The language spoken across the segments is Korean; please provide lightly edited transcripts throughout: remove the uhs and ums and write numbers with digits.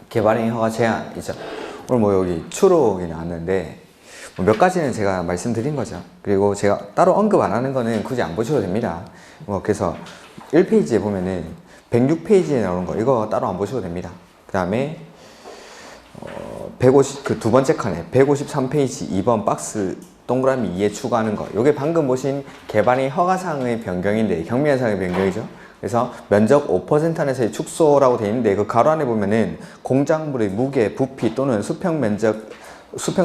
개발행위 허가 제한이죠. 오늘 뭐 여기 추록이 나왔는데 몇 가지는 제가 말씀드린 거죠. 그리고 제가 따로 언급 안 하는 거는 굳이 안 보셔도 됩니다. 그래서 1페이지에 보면은 106페이지에 나오는 거 이거 따로 안 보셔도 됩니다. 그 다음에 150 그 두 번째 칸에 153페이지 2번 박스 동그라미 2에 추가하는 거 요게 방금 보신 개발행위 허가사항의 변경인데 경미한 사항의 변경이죠. 그래서 면적 5% 안에서의 축소라고 되어 있는데 그 가로 안에 보면은 공작물의 무게, 부피 또는 수평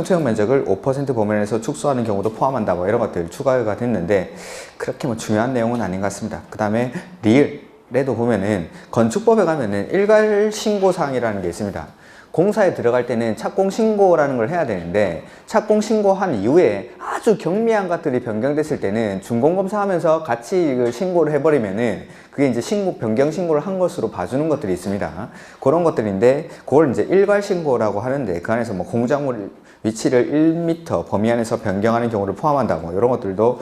채용 면적을 5% 범위에서 축소하는 경우도 포함한다 뭐 이런 것들 추가가 됐는데 그렇게 뭐 중요한 내용은 아닌 것 같습니다. 그 다음에 리을에도 보면은 건축법에 가면은 일괄 신고사항이라는 게 있습니다. 공사에 들어갈 때는 착공신고라는 걸 해야 되는데 착공신고한 이후에 아주 경미한 것들이 변경됐을 때는 준공검사하면서 같이 이걸 신고를 해버리면은 그게 이제 변경 신고를 한 것으로 봐주는 것들이 있습니다. 그런 것들인데 그걸 이제 일괄 신고라고 하는데 그 안에서 뭐 공작물 위치를 1m 범위 안에서 변경하는 경우를 포함한다 뭐 이런 것들도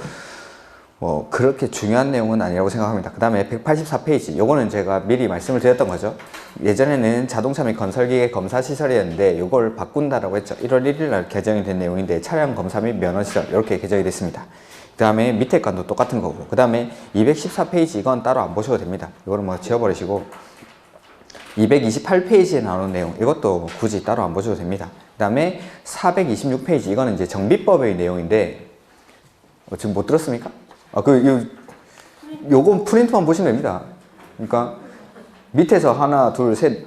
뭐 그렇게 중요한 내용은 아니라고 생각합니다. 그 다음에 184페이지 요거는 제가 미리 말씀을 드렸던 거죠. 예전에는 자동차 및 건설기계 검사시설이었는데 요걸 바꾼다라고 했죠. 1월 1일 날 개정이 된 내용인데 차량 검사 및 면허시설 이렇게 개정이 됐습니다. 그 다음에 밑에 건도 똑같은 거고 그 다음에 214페이지 이건 따로 안 보셔도 됩니다. 이거는 뭐 지워버리시고 228페이지에 나오는 내용 이것도 굳이 따로 안 보셔도 됩니다. 그 다음에 426페이지 이거는 이제 정비법의 내용인데 지금 못 들었습니까? 요건 프린트만 보시면 됩니다. 그러니까 밑에서 하나, 둘, 셋,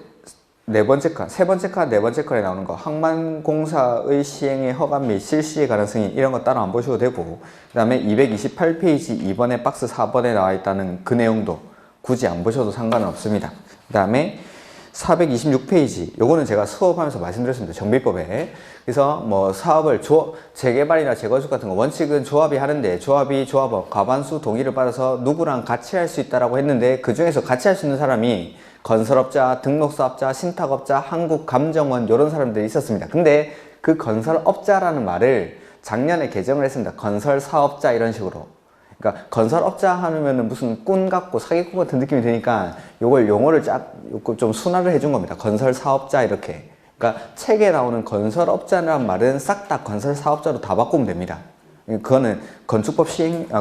네 번째 칸, 세 번째 칸, 네 번째 칸에 나오는 거 항만공사의 시행의 허가 및 실시의 가능성이 이런 거 따로 안 보셔도 되고 그 다음에 228페이지 2번에 박스 4번에 나와 있다는 그 내용도 굳이 안 보셔도 상관은 없습니다. 그 다음에 426페이지 요거는 제가 수업하면서 말씀드렸습니다. 정비법에. 그래서 뭐 사업을 재개발이나 재건축 같은 거 원칙은 조합이 하는데 조합이 조합업 과반수 동의를 받아서 누구랑 같이 할 수 있다라고 했는데 그 중에서 같이 할 수 있는 사람이 건설업자, 등록사업자, 신탁업자, 한국감정원 이런 사람들이 있었습니다. 근데 그 건설업자라는 말을 작년에 개정을 했습니다. 건설사업자 이런 식으로. 그러니까 건설업자 하면은 무슨 꾼 같고 사기꾼 같은 느낌이 드니까 요걸 용어를 좀 순화를 해준 겁니다. 건설사업자 이렇게. 그러니까 책에 나오는 건설업자라는 말은 싹 다 건설사업자로 다 바꾸면 됩니다. 그거는 건축법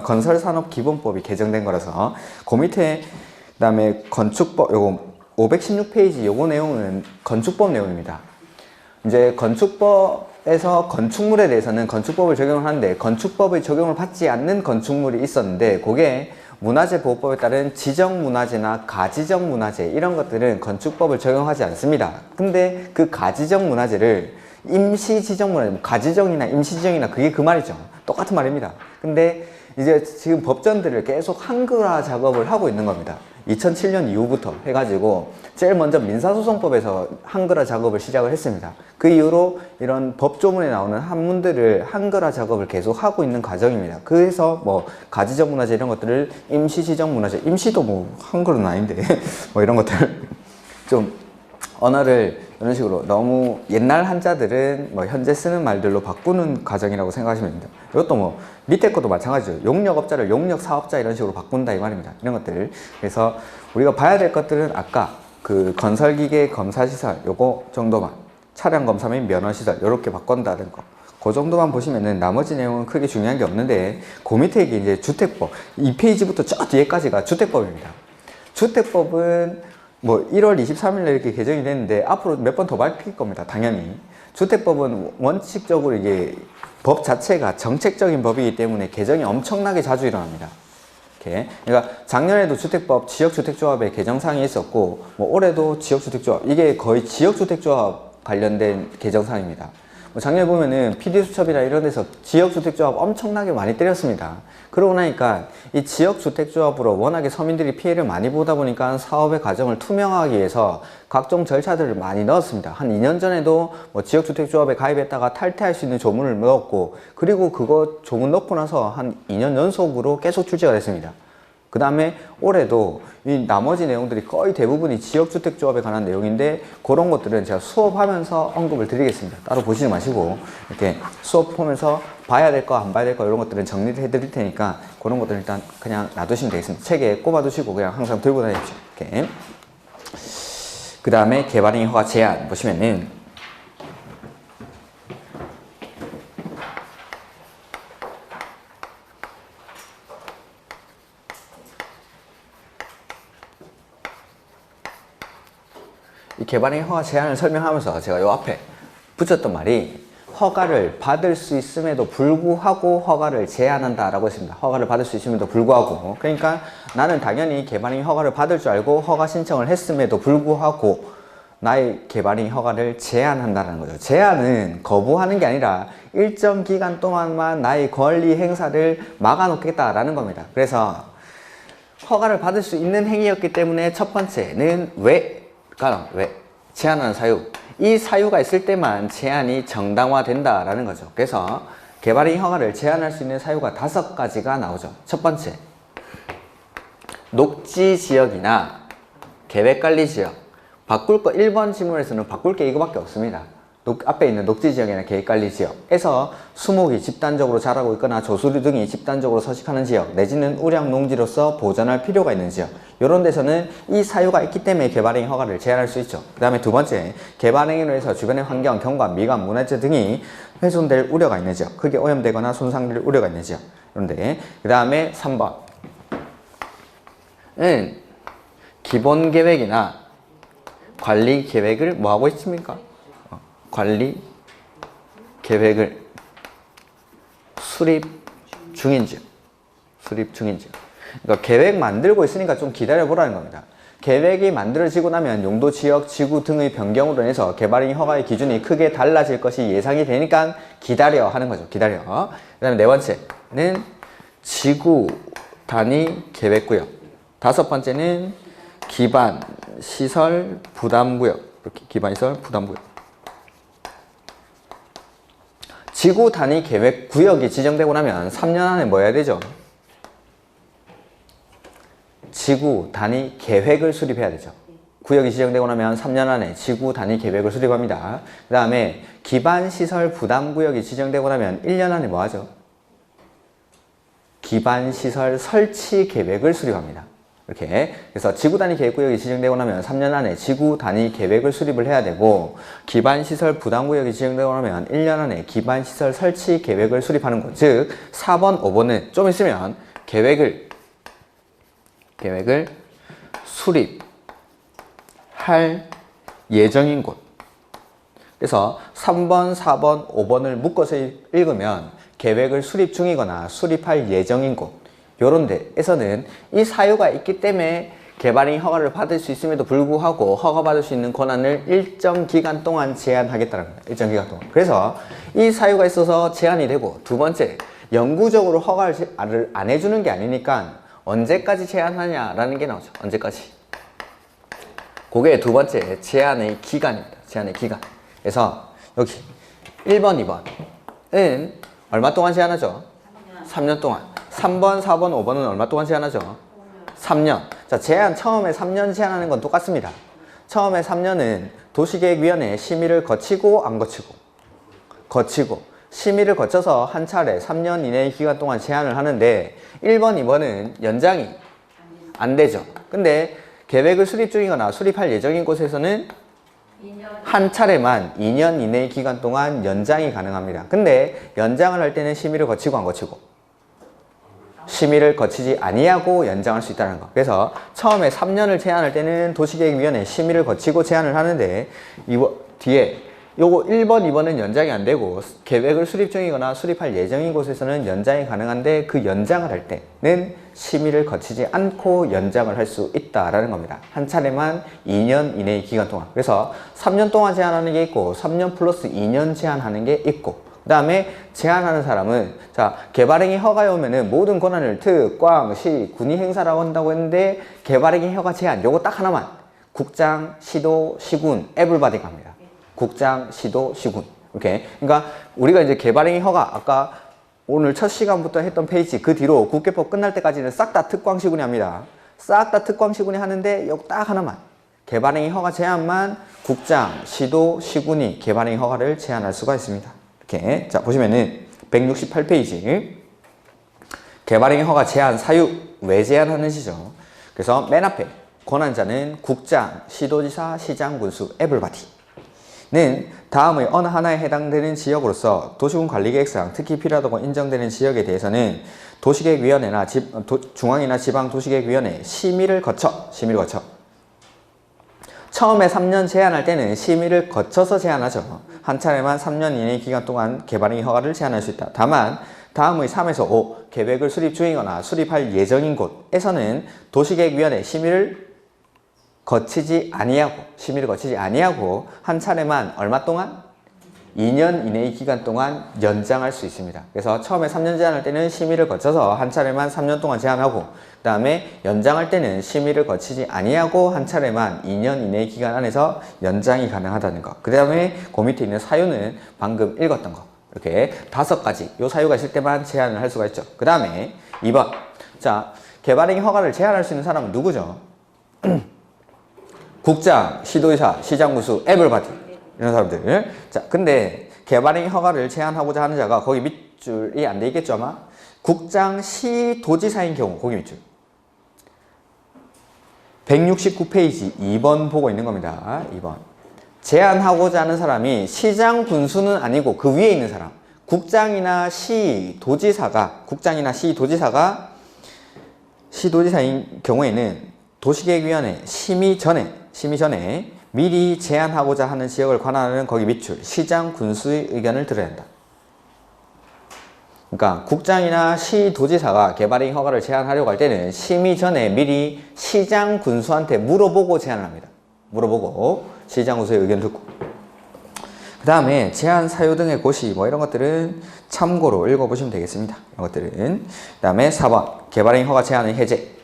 건설산업기본법이 개정된 거라서 그 밑에 그다음에 건축법 요거 516페이지 요거 내용은 건축법 내용입니다. 이제 건축법에서 건축물에 대해서는 건축법을 적용을 하는데 건축법의 적용을 받지 않는 건축물이 있었는데 그게 문화재보호법에 따른 지정문화재나 가지정문화재 이런 것들은 건축법을 적용하지 않습니다. 근데 그 가지정문화재를 임시지정문화재, 가지정이나 임시지정이나 그게 그 말이죠. 똑같은 말입니다. 근데 이제 지금 법전들을 계속 한글화 작업을 하고 있는 겁니다. 2007년 이후부터 해가지고 제일 먼저 민사소송법에서 한글화 작업을 시작을 했습니다. 그 이후로 이런 법조문에 나오는 한문들을 한글화 작업을 계속 하고 있는 과정입니다. 그래서 뭐 가지정문화재 이런 것들을 임시지정문화재, 임시도 뭐 한글은 아닌데 뭐 이런 것들 좀 언어를 이런 식으로 너무 옛날 한자들은 뭐 현재 쓰는 말들로 바꾸는 과정이라고 생각하시면 됩니다. 이것도 뭐 밑에 것도 마찬가지죠. 용역업자를 용역사업자 이런 식으로 바꾼다 이 말입니다. 이런 것들. 그래서 우리가 봐야 될 것들은 아까 그 건설기계 검사시설 요거 정도만 차량검사 및 면허시설 요렇게 바꾼다는 거 그 정도만 보시면은 나머지 내용은 크게 중요한 게 없는데 그 밑에 이제 주택법 2페이지부터 저 뒤에까지가 주택법입니다. 주택법은 뭐 1월 23일에 이렇게 개정이 됐는데 앞으로 몇 번 더 바뀔 겁니다. 당연히. 주택법은 원칙적으로 이게 법 자체가 정책적인 법이기 때문에 개정이 엄청나게 자주 일어납니다. 이렇게. 그러니까 작년에도 주택법 지역주택조합에 개정사항이 있었고 뭐 올해도 지역주택조합 이게 거의 지역주택조합 관련된 개정사항입니다. 뭐 작년에 보면은 PD수첩이나 이런 데서 지역주택조합 엄청나게 많이 때렸습니다. 그러고 나니까 이 지역주택조합으로 워낙에 서민들이 피해를 많이 보다 보니까 사업의 과정을 투명하기 위해서 각종 절차들을 많이 넣었습니다. 한 2년 전에도 뭐 지역주택조합에 가입했다가 탈퇴할 수 있는 조문을 넣었고 그리고 그거 조문 넣고 나서 한 2년 연속으로 계속 출제가 됐습니다. 그 다음에 올해도 이 나머지 내용들이 거의 대부분이 지역주택조합에 관한 내용인데 그런 것들은 제가 수업하면서 언급을 드리겠습니다. 따로 보시지 마시고 이렇게 수업하면서 봐야 될 거 안 봐야 될 거 이런 것들은 정리를 해드릴 테니까 그런 것들은 일단 그냥 놔두시면 되겠습니다. 책에 꼽아두시고 그냥 항상 들고 다니십시오. 이렇게. 그 다음에 개발행위 허가 제한 보시면은 이 개발행위 허가 제한을 설명하면서 제가 요 앞에 붙였던 말이 허가를 받을 수 있음에도 불구하고 허가를 제한한다 라고 했습니다. 허가를 받을 수 있음에도 불구하고, 그러니까 나는 당연히 개발행위 허가를 받을 줄 알고 허가 신청을 했음에도 불구하고 나의 개발행위 허가를 제한한다는 거죠. 제한은 거부하는 게 아니라 일정 기간 동안만 나의 권리 행사를 막아놓겠다라는 겁니다. 그래서 허가를 받을 수 있는 행위였기 때문에 첫 번째는 왜 제한하는 사유, 이 사유가 있을 때만 제한이 정당화된다라는 거죠. 그래서 개발행위 허가를 제한할 수 있는 사유가 5가지가 나오죠. 첫 번째, 녹지지역이나 계획관리지역. 바꿀 거 1번 지문에서는 바꿀 게 이거밖에 없습니다. 앞에 있는 녹지지역이나 계획관리지역에서 수목이 집단적으로 자라고 있거나 조수류 등이 집단적으로 서식하는 지역 내지는 우량농지로서 보존할 필요가 있는 지역, 이런 데서는 이 사유가 있기 때문에 개발행위 허가를 제한할 수 있죠. 그 다음에 두 번째, 개발행위로 해서 주변의 환경, 경관, 미관, 문화재 등이 훼손될 우려가 있는 지역, 크게 오염되거나 손상될 우려가 있는 지역. 그런데 그 다음에 3번은 기본 계획이나 관리 계획을 뭐 하고 있습니까? 관리 계획을 수립 중인지요. 그러니까 계획 만들고 있으니까 좀 기다려 보라는 겁니다. 계획이 만들어지고 나면 용도, 지역, 지구 등의 변경으로 인해서 개발행위 허가의 기준이 크게 달라질 것이 예상이 되니까 기다려 하는 거죠. 기다려. 그 다음에 네 번째는 지구 단위 계획구역. 5번째는 기반 시설 부담구역. 이렇게 기반 시설 부담구역. 지구 단위 계획 구역이 지정되고 나면 3년 안에 뭐 해야 되죠? 지구 단위 계획을 수립해야 되죠. 구역이 지정되고 나면 3년 안에 지구 단위 계획을 수립합니다. 그 다음에 기반 시설 부담 구역이 지정되고 나면 1년 안에 뭐 하죠? 기반 시설 설치 계획을 수립합니다. 이렇게. 그래서 지구 단위 계획 구역이 지정되고 나면 3년 안에 지구 단위 계획을 수립을 해야 되고, 기반 시설 부담 구역이 지정되고 나면 1년 안에 기반 시설 설치 계획을 수립하는 곳. 즉 4번, 5번은 좀 있으면 계획을 수립할 예정인 곳. 그래서 3번, 4번, 5번을 묶어서 읽으면 계획을 수립 중이거나 수립할 예정인 곳, 요런 데에서는 이 사유가 있기 때문에 개발행위 허가를 받을 수 있음에도 불구하고 허가받을 수 있는 권한을 일정 기간 동안 제한하겠다는 겁니다. 일정 기간 동안. 그래서 이 사유가 있어서 제한이 되고, 두 번째, 영구적으로 허가를 안 해주는 게 아니니까 언제까지 제한하냐라는 게 나오죠. 언제까지. 그게 두 번째 제한의 기간입니다. 제한의 기간. 그래서 여기 1번, 2번은 얼마 동안 제한하죠? 3년 동안. 3번, 4번, 5번은 얼마 동안 제한하죠? 3년. 자, 제한 처음에 3년 제한하는 건 똑같습니다. 처음에 3년은 도시계획위원회 심의를 거치고 안 거치고 심의를 거쳐서 한 차례 3년 이내의 기간 동안 제한을 하는데, 1번, 2번은 연장이 안 되죠. 근데 계획을 수립 중이거나 수립할 예정인 곳에서는 한 차례만 2년 이내의 기간 동안 연장이 가능합니다. 근데 연장을 할 때는 심의를 거치고 안 거치고, 심의를 거치지 아니하고 연장할 수 있다는 거. 그래서 처음에 3년을 제한할 때는 도시계획위원회 심의를 거치고 제한을 하는데, 뒤에 요거 1번, 2번은 연장이 안 되고 계획을 수립 중이거나 수립할 예정인 곳에서는 연장이 가능한데, 그 연장을 할 때는 심의를 거치지 않고 연장을 할 수 있다라는 겁니다. 한 차례만 2년 이내의 기간 동안. 그래서 3년 동안 제한하는 게 있고 3년 플러스 2년 제한하는 게 있고, 그 다음에 제한하는 사람은, 자, 개발행위 허가에 오면은 모든 권한을 특, 꽝, 시, 군이 행사라고 한다고 했는데, 개발행위 허가 제한 요거 딱 하나만 국장, 시도, 시군, 에블바디가 합니다. 국장, 시도, 시군. 이렇게. 그러니까 우리가 이제 개발행위 허가, 아까 오늘 첫 시간부터 했던 페이지 그 뒤로 국개법 끝날 때까지는 싹 다 특광시군이 합니다. 싹 다 특광시군이 하는데 요거 딱 하나만, 개발행위 허가 제한만 국장, 시도, 시군이 개발행위 허가를 제한할 수가 있습니다. 이렇게. 자, 보시면은 168페이지 개발행위 허가 제한 사유 왜 제한하는지죠. 그래서 맨 앞에 권한자는 국장, 시도지사, 시장, 군수, everybody는 다음의 어느 하나에 해당되는 지역으로서 도시군 관리계획상 특히 필요하다고 인정되는 지역에 대해서는 도시계획위원회나 중앙이나 지방 도시계획위원회 심의를 거쳐 처음에 3년 제한할 때는 심의를 거쳐서 제한하죠. 한 차례만 3년 이내의 기간 동안 개발행위 허가를 제한할 수 있다. 다만 다음의 3에서 5 계획을 수립 중이거나 수립할 예정인 곳에서는 도시계획위원회 심의를 거치지 아니하고 한 차례만 얼마 동안? 2년 이내의 기간 동안 연장할 수 있습니다. 그래서 처음에 3년 제한할 때는 심의를 거쳐서 한 차례만 3년 동안 제한하고 그 다음에 연장할 때는 심의를 거치지 아니하고 한 차례만 2년 이내의 기간 안에서 연장이 가능하다는 거. 그 다음에 그 밑에 있는 사유는 방금 읽었던 거. 이렇게 5가지 요 사유가 있을 때만 제한을 할 수가 있죠. 그 다음에 2번. 자, 개발행위 허가를 제한할 수 있는 사람은 누구죠? 국장, 시도의사, 시장군수, everybody 이런 사람들. 자, 근데 개발행위 허가를 제한하고자 하는 자가 거기 밑줄이 안 돼 있겠죠 아마? 국장, 시, 도지사인 경우 거기 밑줄 169페이지 2번 보고 있는 겁니다. 2번 제한하고자 하는 사람이 시장, 군수는 아니고 그 위에 있는 사람 국장이나 시, 도지사가 시도지사인 경우에는 도시계획위원회 심의 전에 미리 제한하고자 하는 지역을 관할하는 거기 밑줄 시장, 군수의 의견을 들어야 한다. 그러니까 국장이나 시도지사가 개발행위 허가를 제한하려고 할 때는 심의 전에 미리 시장, 군수한테 물어보고 제한을 합니다. 물어보고 시장, 군수의 의견 듣고 그 다음에 제한 사유 등의 고시 뭐 이런 것들은 참고로 읽어보시면 되겠습니다. 이런 것들은 그 다음에 4번 개발행위 허가 제한의 해제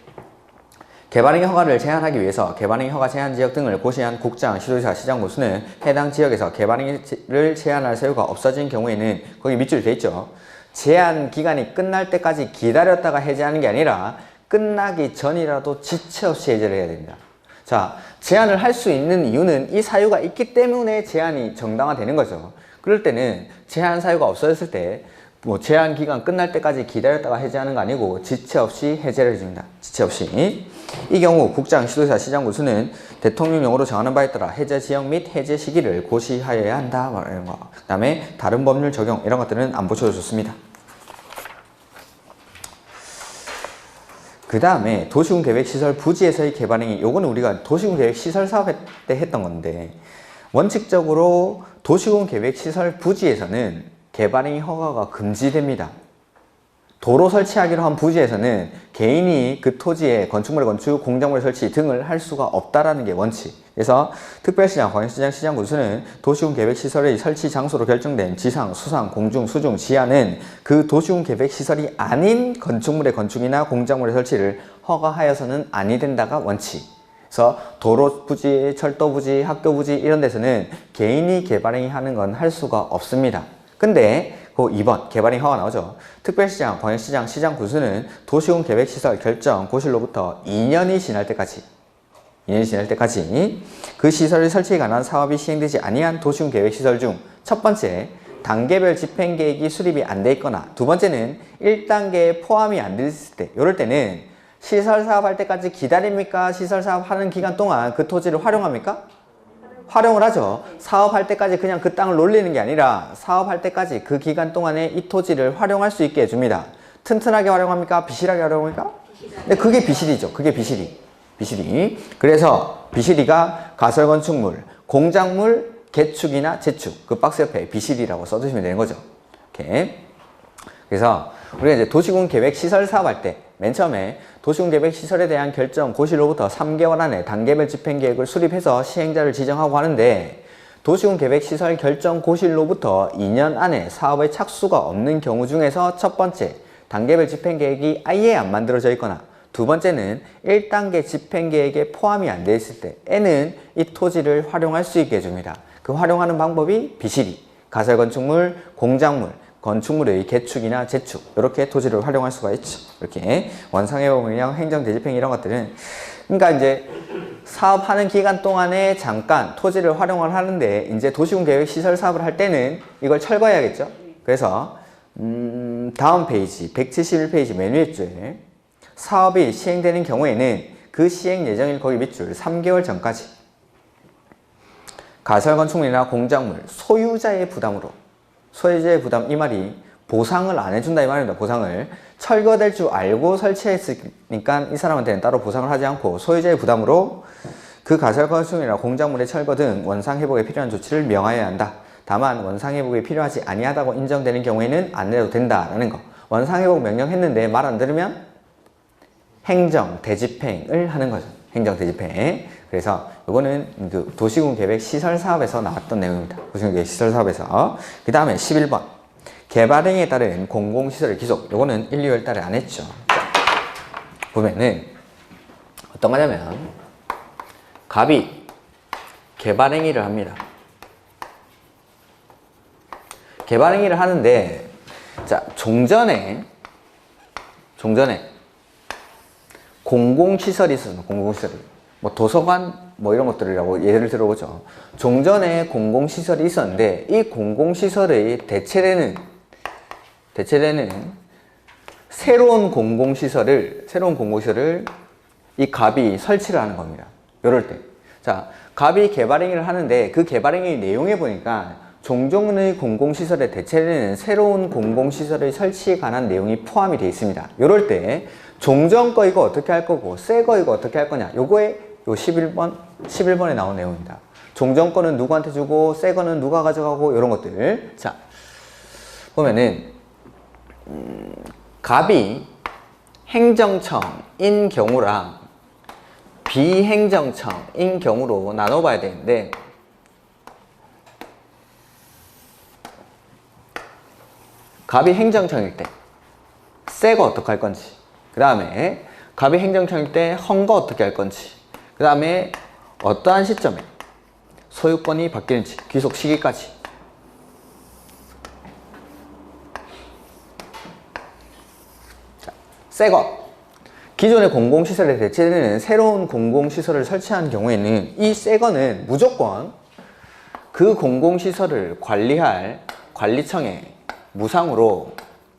개발행위 허가를 제한하기 위해서 개발행위 허가 제한 지역 등을 고시한 국장, 시도지사, 시장, 군수는 해당 지역에서 개발행위를 제한할 사유가 없어진 경우에는 거기 밑줄이 돼 있죠. 제한 기간이 끝날 때까지 기다렸다가 해제하는 게 아니라 끝나기 전이라도 지체 없이 해제를 해야 됩니다. 자, 제한을 할 수 있는 이유는 이 사유가 있기 때문에 제한이 정당화되는 거죠. 그럴 때는 제한 사유가 없어졌을 때 뭐 제한 기간 끝날 때까지 기다렸다가 해제하는 거 아니고 지체 없이 해제를 해줍니다. 지체 없이. 이 경우 국장, 시도지사, 시장, 군수는 대통령령으로 정하는 바에 따라 해제 지역 및 해제 시기를 고시하여야 한다. 이런 거. 그 다음에 다른 법률 적용 이런 것들은 안 보셔도 좋습니다. 그 다음에 도시군 계획시설 부지에서의 개발행위 요거는 우리가 도시군 계획시설 사업 때 했던 건데 원칙적으로 도시군 계획시설 부지에서는 개발행위 허가가 금지됩니다. 도로 설치하기로 한 부지에서는 개인이 그 토지에 건축물의 건축, 공작물의 설치 등을 할 수가 없다라는 게 원칙. 그래서 특별시장, 광역시장, 시장, 군수는 도시군 계획시설의 설치 장소로 결정된 지상, 수상, 공중, 수중, 지하는 그 도시군 계획시설이 아닌 건축물의 건축이나 공작물의 설치를 허가하여서는 아니 된다가 원칙. 그래서 도로 부지, 철도 부지, 학교 부지 이런 데서는 개인이 개발행위 하는 건 할 수가 없습니다. 근데 그 2번 개발행위 허가 나오죠. 특별시장, 광역시장, 시장, 군수는 도시군 계획시설 결정 고실로부터 2년이 지날 때까지 그 시설의 설치에 관한 사업이 시행되지 아니한 도시군 계획시설 중 첫 번째, 단계별 집행계획이 수립이 안 돼 있거나 두 번째는 1단계에 포함이 안 됐을 때 이럴 때는 시설 사업할 때까지 기다립니까? 시설 사업하는 기간 동안 그 토지를 활용합니까? 활용을 하죠. 사업할 때까지 그냥 그 땅을 놀리는 게 아니라 사업할 때까지 그 기간 동안에 이 토지를 활용할 수 있게 해줍니다. 튼튼하게 활용합니까? 비실하게 활용합니까? 근데 그게 비실이죠. 그게 비실이. 그래서 비실이가 가설건축물, 공작물, 개축이나 재축. 그 박스 옆에 비실이라고 써주시면 되는 거죠. 이렇게. 그래서 우리가 이제 도시군 계획 시설 사업할 때 맨 처음에 도시군 계획 시설에 대한 결정 고시로부터 3개월 안에 단계별 집행계획을 수립해서 시행자를 지정하고 하는데 도시군 계획 시설 결정 고시로부터 2년 안에 사업의 착수가 없는 경우 중에서 첫 번째, 단계별 집행계획이 아예 안 만들어져 있거나 두 번째는 1단계 집행계획에 포함이 안 돼 있을 때에는 이 토지를 활용할 수 있게 해줍니다. 그 활용하는 방법이 비실이, 가설건축물, 공작물, 건축물의 개축이나 재축 이렇게 토지를 활용할 수가 있죠. 이렇게 원상회복명, 행정대집행 이런 것들은 그러니까 이제 사업하는 기간 동안에 잠깐 토지를 활용을 하는데 이제 도시군 계획 시설 사업을 할 때는 이걸 철거해야겠죠. 그래서 다음 페이지 171페이지 맨 위에 줄 사업이 시행되는 경우에는 그 시행 예정일 거기 밑줄 3개월 전까지 가설 건축물이나 공작물 소유자의 부담으로, 소유자의 부담 이 말이 보상을 안 해준다 이 말입니다. 보상을 철거될 줄 알고 설치했으니까 이 사람한테는 따로 보상을 하지 않고 소유자의 부담으로 그 가설 건축물이나 공작물의 철거 등 원상 회복에 필요한 조치를 명하여야 한다. 다만 원상 회복이 필요하지 아니하다고 인정되는 경우에는 안 내도 된다라는 거. 원상 회복 명령했는데 말 안 들으면 행정 대집행을 하는 거죠. 행정 대집행. 그래서 이거는 그 도시군 계획 시설 사업에서 나왔던 내용입니다. 도시군 계획 시설 사업에서. 그 다음에 11번. 개발행위에 따른 공공시설의 기속. 요거는 1, 2월 달에 안 했죠. 보면은 어떤 거냐면 갑이 개발행위를 합니다. 개발행위를 하는데 자, 종전에 공공시설이 있었어요. 공공시설이. 뭐 도서관 뭐 이런 것들이라고 예를 들어보죠. 종전에 공공시설이 있었는데 이 공공시설의 대체되는 새로운 공공시설을 이 갑이 설치를 하는 겁니다. 이럴 때. 자, 갑이 개발행위를 하는데 그 개발행위 내용에 보니까 종전의 공공시설에 대체되는 새로운 공공시설의 설치에 관한 내용이 포함이 되어 있습니다. 이럴 때 종전 거 이거 어떻게 할 거고 새 거 이거 어떻게 할 거냐. 요거에 요 11번에 나온 내용입니다. 종전 거는 누구한테 주고 새 거는 누가 가져가고 이런 것들. 자, 보면은 갑이 행정청인 경우랑 비행정청인 경우로 나눠봐야 되는데 갑이 행정청일 때 새 거 어떻게 할 건지, 그 다음에 갑이 행정청일 때 헌 거 어떻게 할 건지, 그 다음에 어떠한 시점에 소유권이 바뀌는지, 귀속 시기까지. 새거, 기존의 공공시설에 대체되는 새로운 공공시설을 설치한 경우에는 이 새거는 무조건 그 공공시설을 관리할 관리청에 무상으로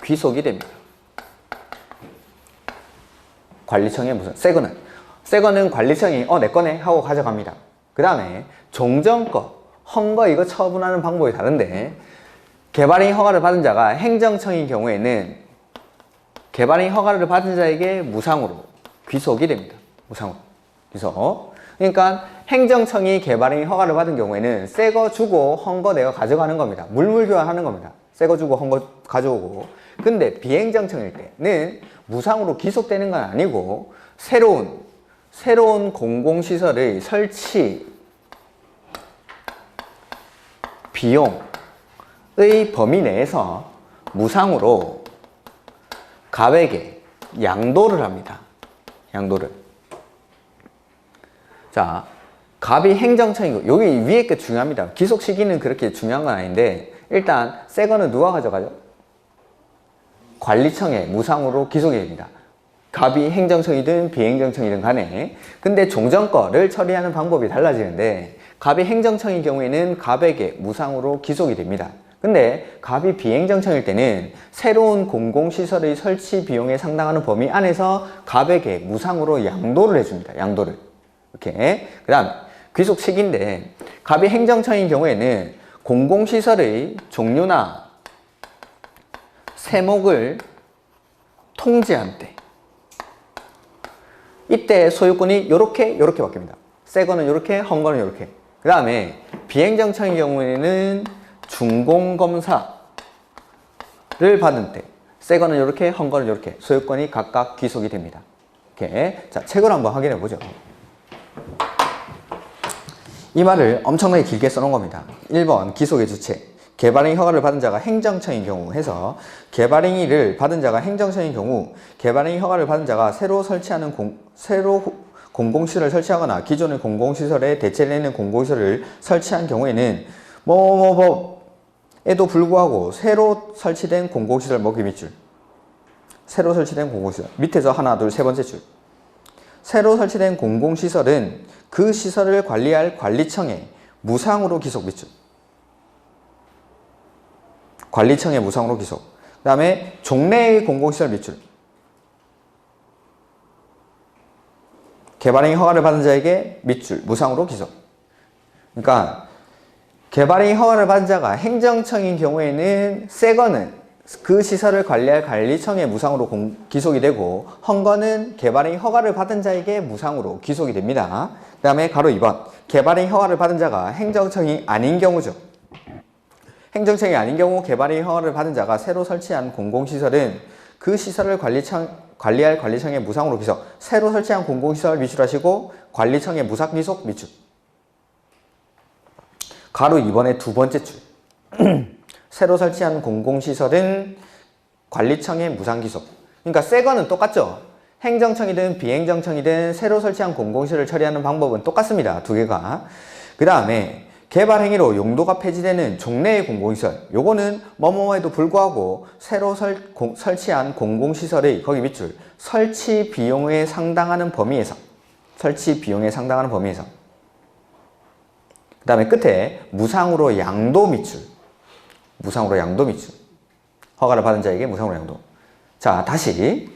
귀속이 됩니다. 관리청에 무상. 새거는 관리청이 내 거네 하고 가져갑니다. 그 다음에 종전 거, 헌 거 이거 처분하는 방법이 다른데 개발행위 허가를 받은 자가 행정청인 경우에는 개발행위 허가를 받은 자에게 무상으로 귀속이 됩니다. 무상으로 귀속. 그러니까 행정청이 개발행위 허가를 받은 경우에는 새 거 주고 헌 거 내가 가져가는 겁니다. 물물 교환하는 겁니다. 새 거 주고 헌 거 가져오고. 근데 비행정청일 때는 무상으로 귀속되는 건 아니고 새로운 공공시설의 설치 비용의 범위 내에서 무상으로 갑에게 양도를 합니다. 양도를. 자, 갑이 행정청이고 여기 위에 게 중요합니다. 귀속 시기는 그렇게 중요한 건 아닌데 일단 새 거는 누가 가져가죠? 관리청에 무상으로 귀속이 됩니다. 갑이 행정청이든 비행정청이든 간에. 근데 종전 거를 처리하는 방법이 달라지는데 갑이 행정청인 경우에는 갑에게 무상으로 귀속이 됩니다. 근데 갑이 비행정청일 때는 새로운 공공시설의 설치 비용에 상당하는 범위 안에서 갑에게 무상으로 양도를 해줍니다. 양도를. 이렇게. 그 다음 귀속 시기인데 갑이 행정청인 경우에는 공공시설의 종류나 세목을 통제한 때 이때 소유권이 요렇게 바뀝니다. 새 거는 요렇게, 헌 거는 요렇게. 그 다음에 비행정청인 경우에는 준공검사를 받은 때 새 거는 요렇게, 헌 거는 요렇게 소유권이 각각 귀속이 됩니다. 이렇게. 자, 책을 한번 확인해 보죠. 이 말을 엄청나게 길게 써놓은 겁니다. 1번 기속의 주체. 개발행위 허가를 받은 자가 행정청인 경우 해서 개발행위를 받은 자가 행정청인 경우 개발행위 허가를 받은 자가 새로 공공시설을 설치하거나 기존의 공공시설에 대체되는 공공시설을 설치한 경우에는 에도 불구하고 새로 설치된 공공시설 먹기 밑줄. 새로 설치된 공공시설. 밑에서 하나, 둘, 세 번째 줄. 새로 설치된 공공시설은 그 시설을 관리할 관리청에 무상으로 귀속 밑줄. 관리청에 무상으로 귀속. 그 다음에 종래의 공공시설 밑줄. 개발행위 허가를 받은 자에게 밑줄 무상으로 기소. 그러니까 개발행위 허가를 받은 자가 행정청인 경우에는 새 거는 그 시설을 관리할 관리청에 무상으로 기속이 되고 헌거는 개발행위 허가를 받은 자에게 무상으로 기속이 됩니다. 그 다음에 가로 2번 개발행위 허가를 받은 자가 행정청이 아닌 경우죠. 행정청이 아닌 경우 개발행위 허가를 받은 자가 새로 설치한 공공시설은 그 시설을 관리할 관리청에 무상으로 기속. 새로 설치한 공공시설 미출하시고 관리청에 무상기속 미출. 가로 2번의 두 번째 줄. 새로 설치한 공공시설은 관리청에 무상기속. 그러니까 새 거는 똑같죠. 행정청이든 비행정청이든 새로 설치한 공공시설을 처리하는 방법은 똑같습니다. 두 개가. 그 다음에 개발행위로 용도가 폐지되는 종래의 공공시설. 요거는 뭐뭐에도 불구하고 새로 설치한 공공시설의 거기 밑줄 설치 비용에 상당하는 범위에서 그 다음에 끝에 무상으로 양도 밑줄 허가를 받은 자에게 무상으로 양도. 자, 다시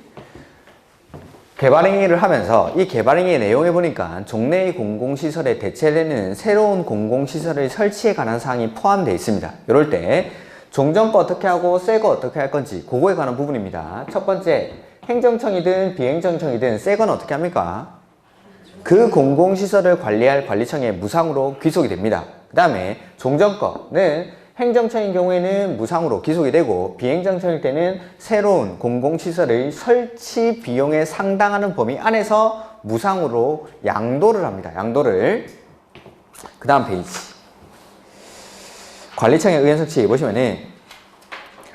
개발행위를 하면서 이 개발행위의 내용에 보니까 종래의 공공시설에 대체되는 새로운 공공시설의 설치에 관한 사항이 포함되어 있습니다. 이럴 때 종전 거 어떻게 하고 새 거 어떻게 할 건지 그거에 관한 부분입니다. 첫 번째, 행정청이든 비행정청이든 새 거는 어떻게 합니까? 그 공공시설을 관리할 관리청에 무상으로 귀속이 됩니다. 그 다음에 종전 거는 행정청인 경우에는 무상으로 기속이 되고 비행정청일 때는 새로운 공공시설의 설치 비용에 상당하는 범위 안에서 무상으로 양도를 합니다. 양도를. 그 다음 페이지. 관리청의 의견 설치 보시면은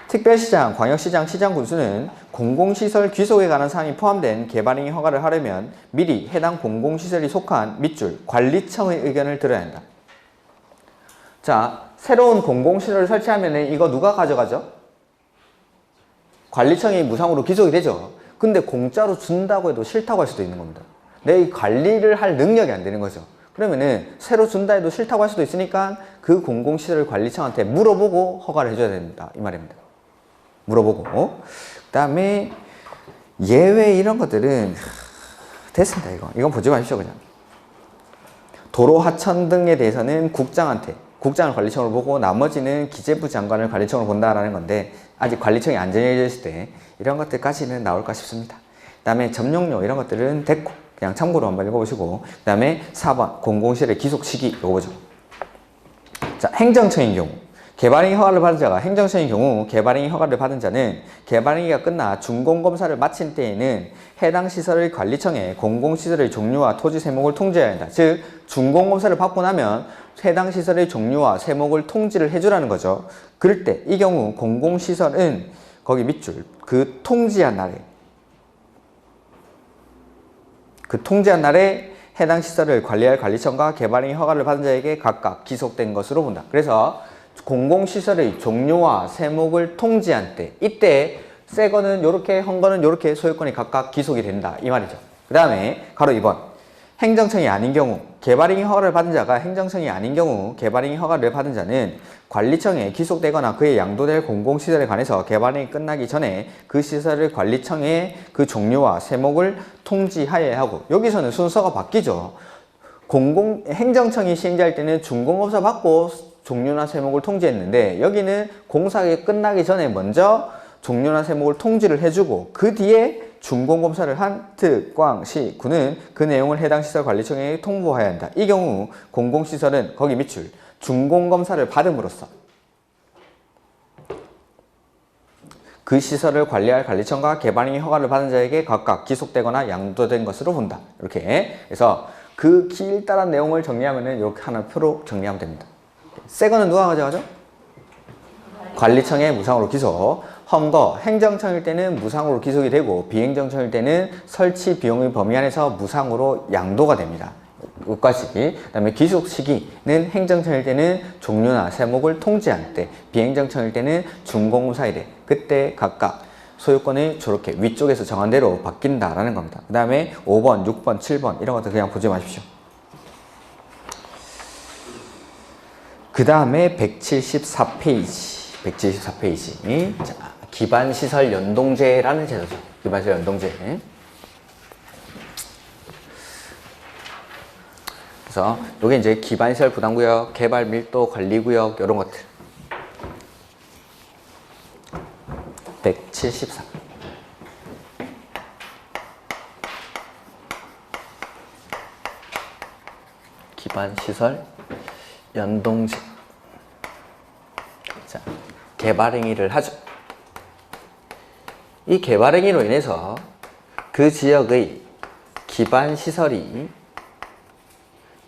특별시장, 광역시장, 시장군수는 공공시설 귀속에 관한 사항이 포함된 개발행위 허가를 하려면 미리 해당 공공시설이 속한 밑줄 관리청의 의견을 들어야 한다. 자, 새로운 공공시설을 설치하면 이거 누가 가져가죠? 관리청이 무상으로 기속이 되죠. 근데 공짜로 준다고 해도 싫다고 할 수도 있는 겁니다. 내 관리를 할 능력이 안 되는 거죠. 그러면은 새로 준다 해도 싫다고 할 수도 있으니까 그 공공시설 관리청한테 물어보고 허가를 해줘야 된다. 이 말입니다. 물어보고. 그 다음에 예외 이런 것들은 됐습니다. 이건 보지 마십시오. 그냥. 도로 하천 등에 대해서는 국장을 관리청으로 보고 나머지는 기재부 장관을 관리청으로 본다라는 건데 아직 관리청이 안 정해져 있을 때 이런 것들까지는 나올까 싶습니다. 그 다음에 점용료 이런 것들은 됐고 그냥 참고로 한번 읽어보시고 그 다음에 4번 공공시설의 기속 시기 이거 보죠. 자, 행정청인 경우 개발행위 허가를 받은 자가 행정청인 경우 개발행위 허가를 받은 자는 개발행위가 끝나 준공검사를 마친 때에는 해당 시설의 관리청에 공공시설의 종류와 토지 세목을 통지해야 한다. 즉 준공검사를 받고 나면 해당 시설의 종류와 세목을 통지를 해주라는 거죠. 그럴 때 이 경우 공공시설은 거기 밑줄 그 통지한 날에 해당 시설을 관리할 관리청과 개발행위 허가를 받은 자에게 각각 기속된 것으로 본다. 그래서 공공시설의 종류와 세목을 통지한 때 이때 새 거는 요렇게 헌 거는 요렇게 소유권이 각각 기속이 된다 이 말이죠. 그 다음에 가로 2번 행정청이 아닌 경우 개발행위 허가를 받은 자가 행정청이 아닌 경우 개발행위 허가를 받은 자는 관리청에 기속되거나 그에 양도될 공공시설에 관해서 개발행위 끝나기 전에 그 시설을 관리청에 그 종류와 세목을 통지하여야 하고 여기서는 순서가 바뀌죠. 행정청이 시행자일 때는 준공검사 받고 종류나 세목을 통지했는데 여기는 공사가 끝나기 전에 먼저 종류나 세목을 통지를 해주고 그 뒤에 준공검사를 한 특광시 군은 그 내용을 해당 시설 관리청에 통보해야 한다. 이 경우 공공시설은 거기 밑줄 준공검사를 받음으로써 그 시설을 관리할 관리청과 개발행위 허가를 받은 자에게 각각 기속되거나 양도된 것으로 본다. 이렇게 해서 그 길다란 내용을 정리하면 이렇게 하나 표로 정리하면 됩니다. 새 거는 누가 가져가죠? 관리청에 무상으로 기속. 헌거, 행정청일 때는 무상으로 기속이 되고 비행정청일 때는 설치 비용의 범위 안에서 무상으로 양도가 됩니다. 여기까지. 그 다음에 기속 시기는 행정청일 때는 종류나 세목을 통지할 때, 비행정청일 때는 준공검사일 때 그때 각각 소유권이 저렇게 위쪽에서 정한 대로 바뀐다라는 겁니다. 그 다음에 5번, 6번, 7번 이런 것들 그냥 보지 마십시오. 그 다음에 174페이지. 자, 기반시설 연동제라는 제도죠. 기반시설 연동제. 그래서 요게 이제 기반시설 부담구역, 개발 밀도 관리구역 이런 것들. 174. 기반시설 연동지. 자, 개발행위를 하죠. 이 개발행위로 인해서 그 지역의 기반시설이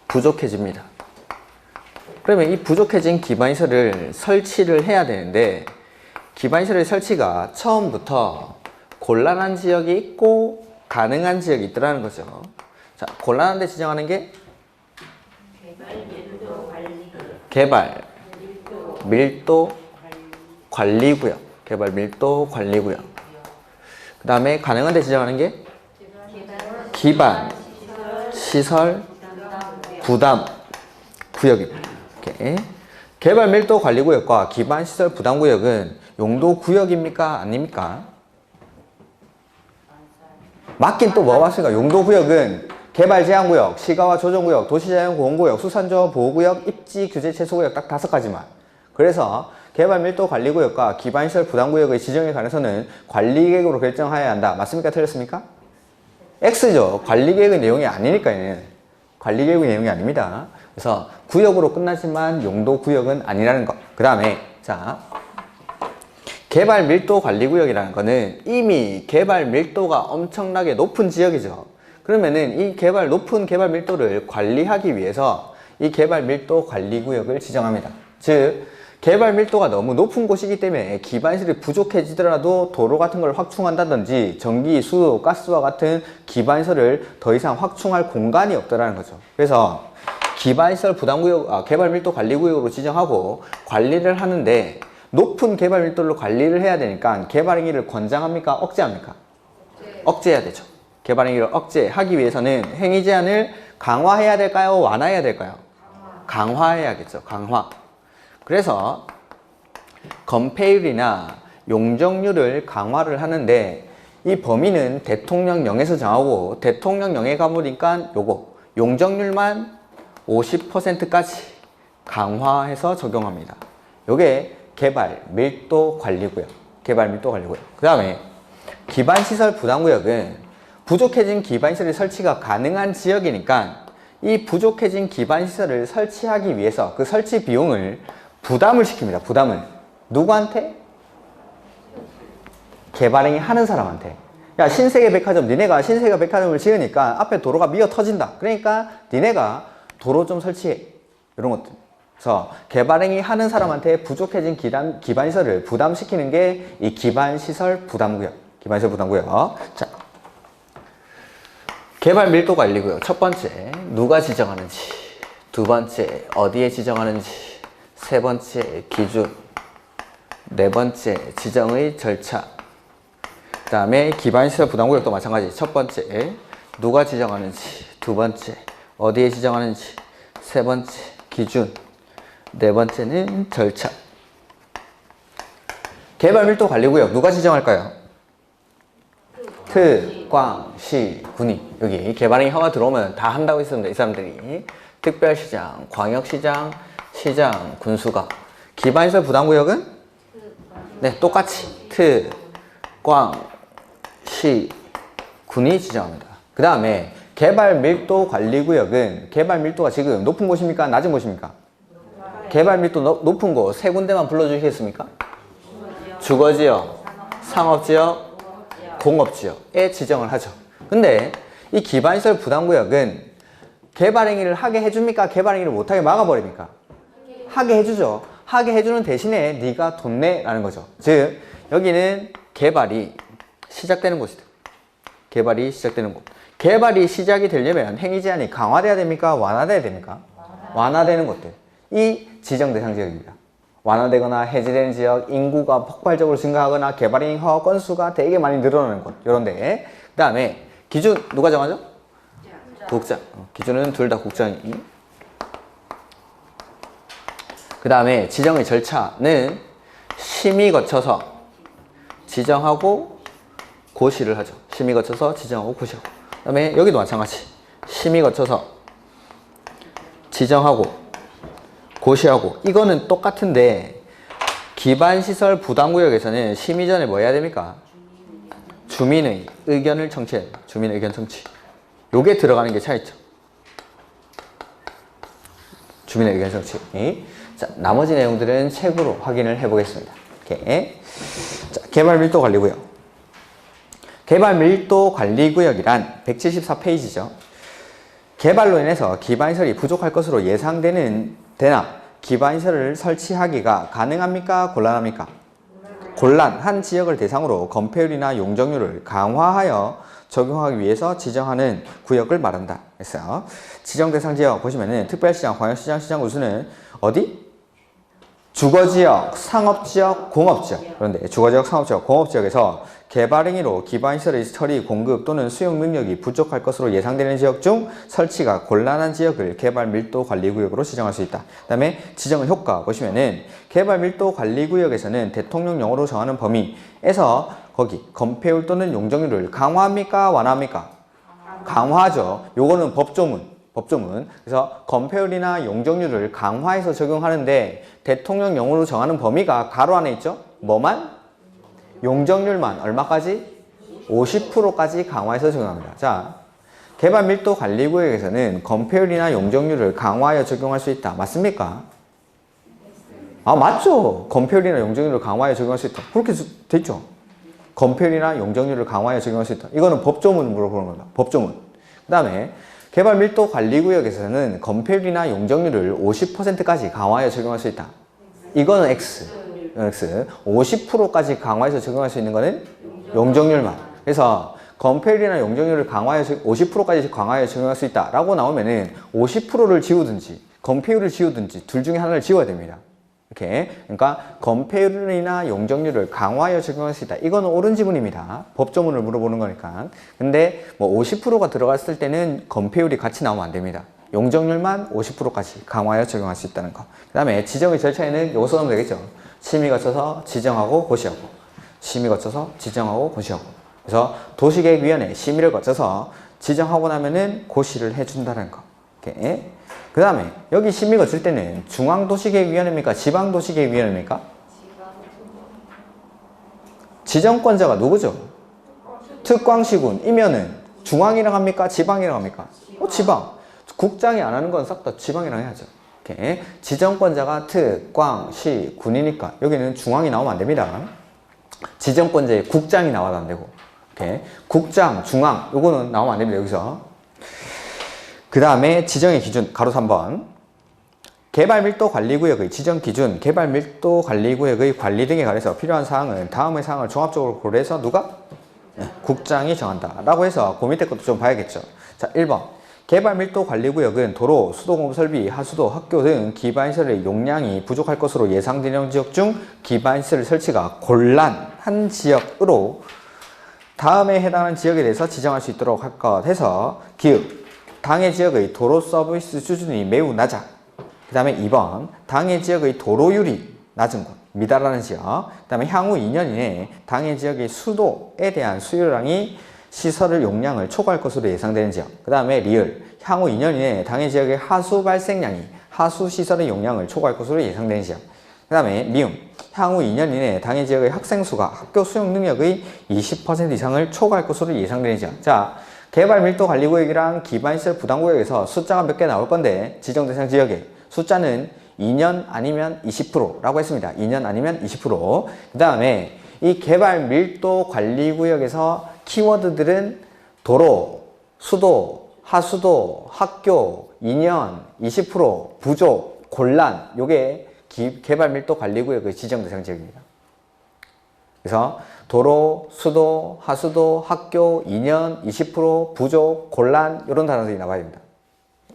부족해집니다. 그러면 이 부족해진 기반시설을 설치를 해야 되는데 기반시설의 설치가 처음부터 곤란한 지역이 있고 가능한 지역이 있더라는 거죠. 자, 곤란한 데 지정하는 게 개발 밀도 관리구역. 개발 밀도 관리구역. 그 다음에 가능한 데 지정하는 게 기반 시설 부담 구역입니다. 이렇게. 개발 밀도 관리구역과 기반 시설 부담 구역은 용도 구역입니까? 아닙니까? 맞긴 또 뭐가 맞습니까? 용도 구역은 개발 제한 구역, 시가와 조정 구역, 도시자연 보호 구역, 수산조 보호 구역, 입지 규제 최소 구역 딱 5가지만. 그래서 개발 밀도 관리 구역과 기반 시설 부담 구역의 지정에 관해서는 관리 계획으로 결정해야 한다. 맞습니까? 틀렸습니까? X죠. 관리 계획의 내용이 아니니까요. 관리 계획의 내용이 아닙니다. 그래서 구역으로 끝나지만 용도 구역은 아니라는 것. 그 다음에 자, 개발 밀도 관리 구역이라는 거는 이미 개발 밀도가 엄청나게 높은 지역이죠. 그러면은 이 높은 개발 밀도를 관리하기 위해서 이 개발 밀도 관리 구역을 지정합니다. 즉 개발 밀도가 너무 높은 곳이기 때문에 기반시설이 부족해지더라도 도로 같은 걸 확충한다든지 전기, 수도, 가스와 같은 기반시설을 더 이상 확충할 공간이 없다라는 거죠. 그래서 기반시설 부담구역, 개발 밀도 관리구역으로 지정하고 관리를 하는데 높은 개발 밀도로 관리를 해야 되니까 개발행위를 권장합니까? 억제합니까? 억제해야 되죠. 개발행위를 억제하기 위해서는 행위 제한을 강화해야 될까요? 완화해야 될까요? 강화해야겠죠. 강화. 그래서 건폐율이나 용적률을 강화를 하는데 이 범위는 대통령령에서 정하고 대통령령에 가보니까 요거 용적률만 50%까지 강화해서 적용합니다. 요게 개발 밀도 관리구역. 개발 밀도 관리구역. 그 다음에 기반시설 부담구역은 부족해진 기반시설의 설치가 가능한 지역이니까 이 부족해진 기반시설을 설치하기 위해서 그 설치 비용을 부담을 시킵니다. 부담을. 누구한테? 개발행위 하는 사람한테. 야, 신세계 백화점, 니네가 신세계 백화점을 지으니까 앞에 도로가 미어 터진다. 그러니까 니네가 도로 좀 설치해. 이런 것들. 그래서 개발행위 하는 사람한테 부족해진 기반시설을 부담시키는 게 이 기반시설 부담구역. 기반시설 부담구역. 자, 개발 밀도 관리구역. 첫 번째, 누가 지정하는지. 두 번째, 어디에 지정하는지. 세 번째, 기준. 네 번째, 지정의 절차. 그 다음에 기반시설 부담구역도 마찬가지. 첫 번째, 누가 지정하는지. 두 번째, 어디에 지정하는지. 세 번째, 기준. 네 번째는 절차. 개발 밀도 관리구역 누가 지정할까요? 특광시, 군이. 여기 개발행위 허가 들어오면 다 한다고 했습니다. 이 사람들이. 특별시장, 광역시장, 시장, 군수가. 기반시설 부담구역은? 네, 똑같이 특, 광, 시, 군이 지정합니다. 그 다음에 개발 밀도 관리구역은 개발 밀도가 지금 높은 곳입니까? 낮은 곳입니까? 개발 밀도 높은 곳 세 군데만 불러주시겠습니까? 주거지역, 상업지역, 공업지역에 지정을 하죠. 근데 이 기반시설 부담구역은 개발행위를 하게 해줍니까? 개발행위를 못하게 막아버립니까? 하게 해주죠. 하게 해주는 대신에 네가 돈 내라는 거죠. 즉 여기는 개발이 시작되는 곳이다. 개발이 시작되는 곳. 개발이 시작이 되려면 행위 제한이 강화돼야 됩니까? 완화돼야 됩니까? 완화되는 곳들. 이 지정 대상 지역입니다. 완화되거나 해제되는 지역, 인구가 폭발적으로 증가하거나 개발행위 허가 건수가 되게 많이 늘어나는 곳. 요런데. 그 다음에 기준 누가 정하죠? 국장. 기준은 둘 다 국장이. 그 다음에 지정의 절차는 심의 거쳐서 지정하고 고시를 하죠. 심의 거쳐서 지정하고 고시하고. 그 다음에 여기도 마찬가지. 심의 거쳐서 지정하고 고시하고 이거는 똑같은데 기반시설 부담구역에서는 심의 전에 뭐 해야 됩니까? 주민의 의견을 청취해야 돼요. 주민의 의견 청취. 요게 들어가는 게 차이죠. 주민의 의견 청취. 자, 나머지 내용들은 책으로 확인을 해보겠습니다. 이렇게. 자, 개발밀도관리구역. 개발밀도관리구역이란 174페이지죠. 개발로 인해서 기반시설이 부족할 것으로 예상되나 기반시설을 설치하기가 가능합니까? 곤란합니까? 곤란한 지역을 대상으로 건폐율이나 용적률을 강화하여 적용하기 위해서 지정하는 구역을 말한다. 그래서 지정 대상 지역 보시면은 특별시장, 광역시장, 시장 구수는 어디? 주거지역, 상업지역, 공업지역. 그런데 주거지역, 상업지역, 공업지역에서 개발 행위로 기반시설의 처리, 공급 또는 수용 능력이 부족할 것으로 예상되는 지역 중 설치가 곤란한 지역을 개발밀도관리구역으로 지정할 수 있다. 그 다음에 지정의 효과 보시면은 개발밀도관리구역에서는 대통령령으로 정하는 범위에서 거기 건폐율 또는 용적률을 강화합니까? 완화합니까? 강화하죠. 요거는 법조문. 그래서 건폐율이나 용적률을 강화해서 적용하는데 대통령령으로 정하는 범위가 가로 안에 있죠? 뭐만? 용적률만 얼마까지? 50%까지 강화해서 적용합니다. 자, 개발밀도관리구역에서는 건폐율이나 용적률을 강화하여 적용할 수 있다. 맞습니까? 아, 맞죠. 건폐율이나 용적률을 강화하여 적용할 수 있다. 그렇게 돼 있죠. 건폐율이나 용적률을 강화하여 적용할 수 있다. 이거는 법조문 물어보는 겁니다. 법조문. 그 다음에 개발밀도관리구역에서는 건폐율이나 용적률을 50%까지 강화하여 적용할 수 있다. 이거는 X. 50%까지 강화해서 적용할 수 있는 거는 용적률만. 그래서 건폐율이나 용적률을 강화해서 50%까지 강화해서 적용할 수 있다라고 나오면은 50%를 지우든지 건폐율을 지우든지 둘 중에 하나를 지워야 됩니다. 이렇게. 그러니까 건폐율이나 용적률을 강화하여 적용할 수 있다. 이거는 옳은 지문입니다. 법조문을 물어보는 거니까. 근데 뭐 50%가 들어갔을 때는 건폐율이 같이 나오면 안 됩니다. 용적률만 50%까지 강화하여 적용할 수 있다는 거. 그 다음에 지정의 절차에는 요거 써놓으면 되겠죠. 심의 거쳐서 지정하고 고시하고, 심의 거쳐서 지정하고 고시하고. 그래서 도시계획위원회 심의를 거쳐서 지정하고 나면은 고시를 해준다는 거. 이렇게. 그 다음에 여기 심의 거칠 때는 중앙도시계획위원회입니까? 지방도시계획위원회입니까? 지정권자가 누구죠? 특광시군이면은 중앙이랑 합니까? 지방이랑 합니까? 지방. 국장이 안 하는 건 싹 다 지방이랑 해야죠. 이렇게. 지정권자가 특, 광, 시, 군이니까 여기는 중앙이 나오면 안 됩니다. 지정권자의 국장이 나와도 안 되고. 이렇게. 국장, 중앙 요거는 나오면 안 됩니다. 여기서. 그 다음에 지정의 기준 가로 3번. 개발밀도관리구역의 지정 기준, 개발밀도관리구역의 관리 등에 관해서 필요한 사항은 다음의 사항을 종합적으로 고려해서 누가? 국장이 정한다. 라고 해서 그 밑에 것도 좀 봐야겠죠. 자, 1번. 개발밀도관리구역은 도로, 수도공업설비, 하수도, 학교 등 기반시설의 용량이 부족할 것으로 예상되는 지역 중 기반시설 설치가 곤란한 지역으로 다음에 해당하는 지역에 대해서 지정할 수 있도록 할 것 해서 기읍, 당해 지역의 도로 서비스 수준이 매우 낮아. 그 다음에 2번, 당해 지역의 도로율이 낮은 곳, 미달하는 지역. 그 다음에 향후 2년 이내에 당해 지역의 수도에 대한 수요량이 시설의 용량을 초과할 것으로 예상되는 지역. 그 다음에 리을, 향후 2년 이내에 당해 지역의 하수 발생량이 하수 시설의 용량을 초과할 것으로 예상되는 지역. 그 다음에 미음, 향후 2년 이내에 당해 지역의 학생 수가 학교 수용 능력의 20% 이상을 초과할 것으로 예상되는 지역. 자, 개발밀도관리구역이랑 기반시설 부담구역에서 숫자가 몇 개 나올 건데 지정 대상 지역에 숫자는 2년 아니면 20%라고 했습니다. 2년 아니면 20%. 그 다음에 이 개발밀도관리구역에서 키워드들은 도로, 수도, 하수도, 학교, 2년, 20%, 부족, 곤란. 요게 개발밀도관리구역의 지정 대상 지역입니다. 그래서 도로, 수도, 하수도, 학교, 2년, 20%, 부족, 곤란 이런 단어들이 나와야 됩니다.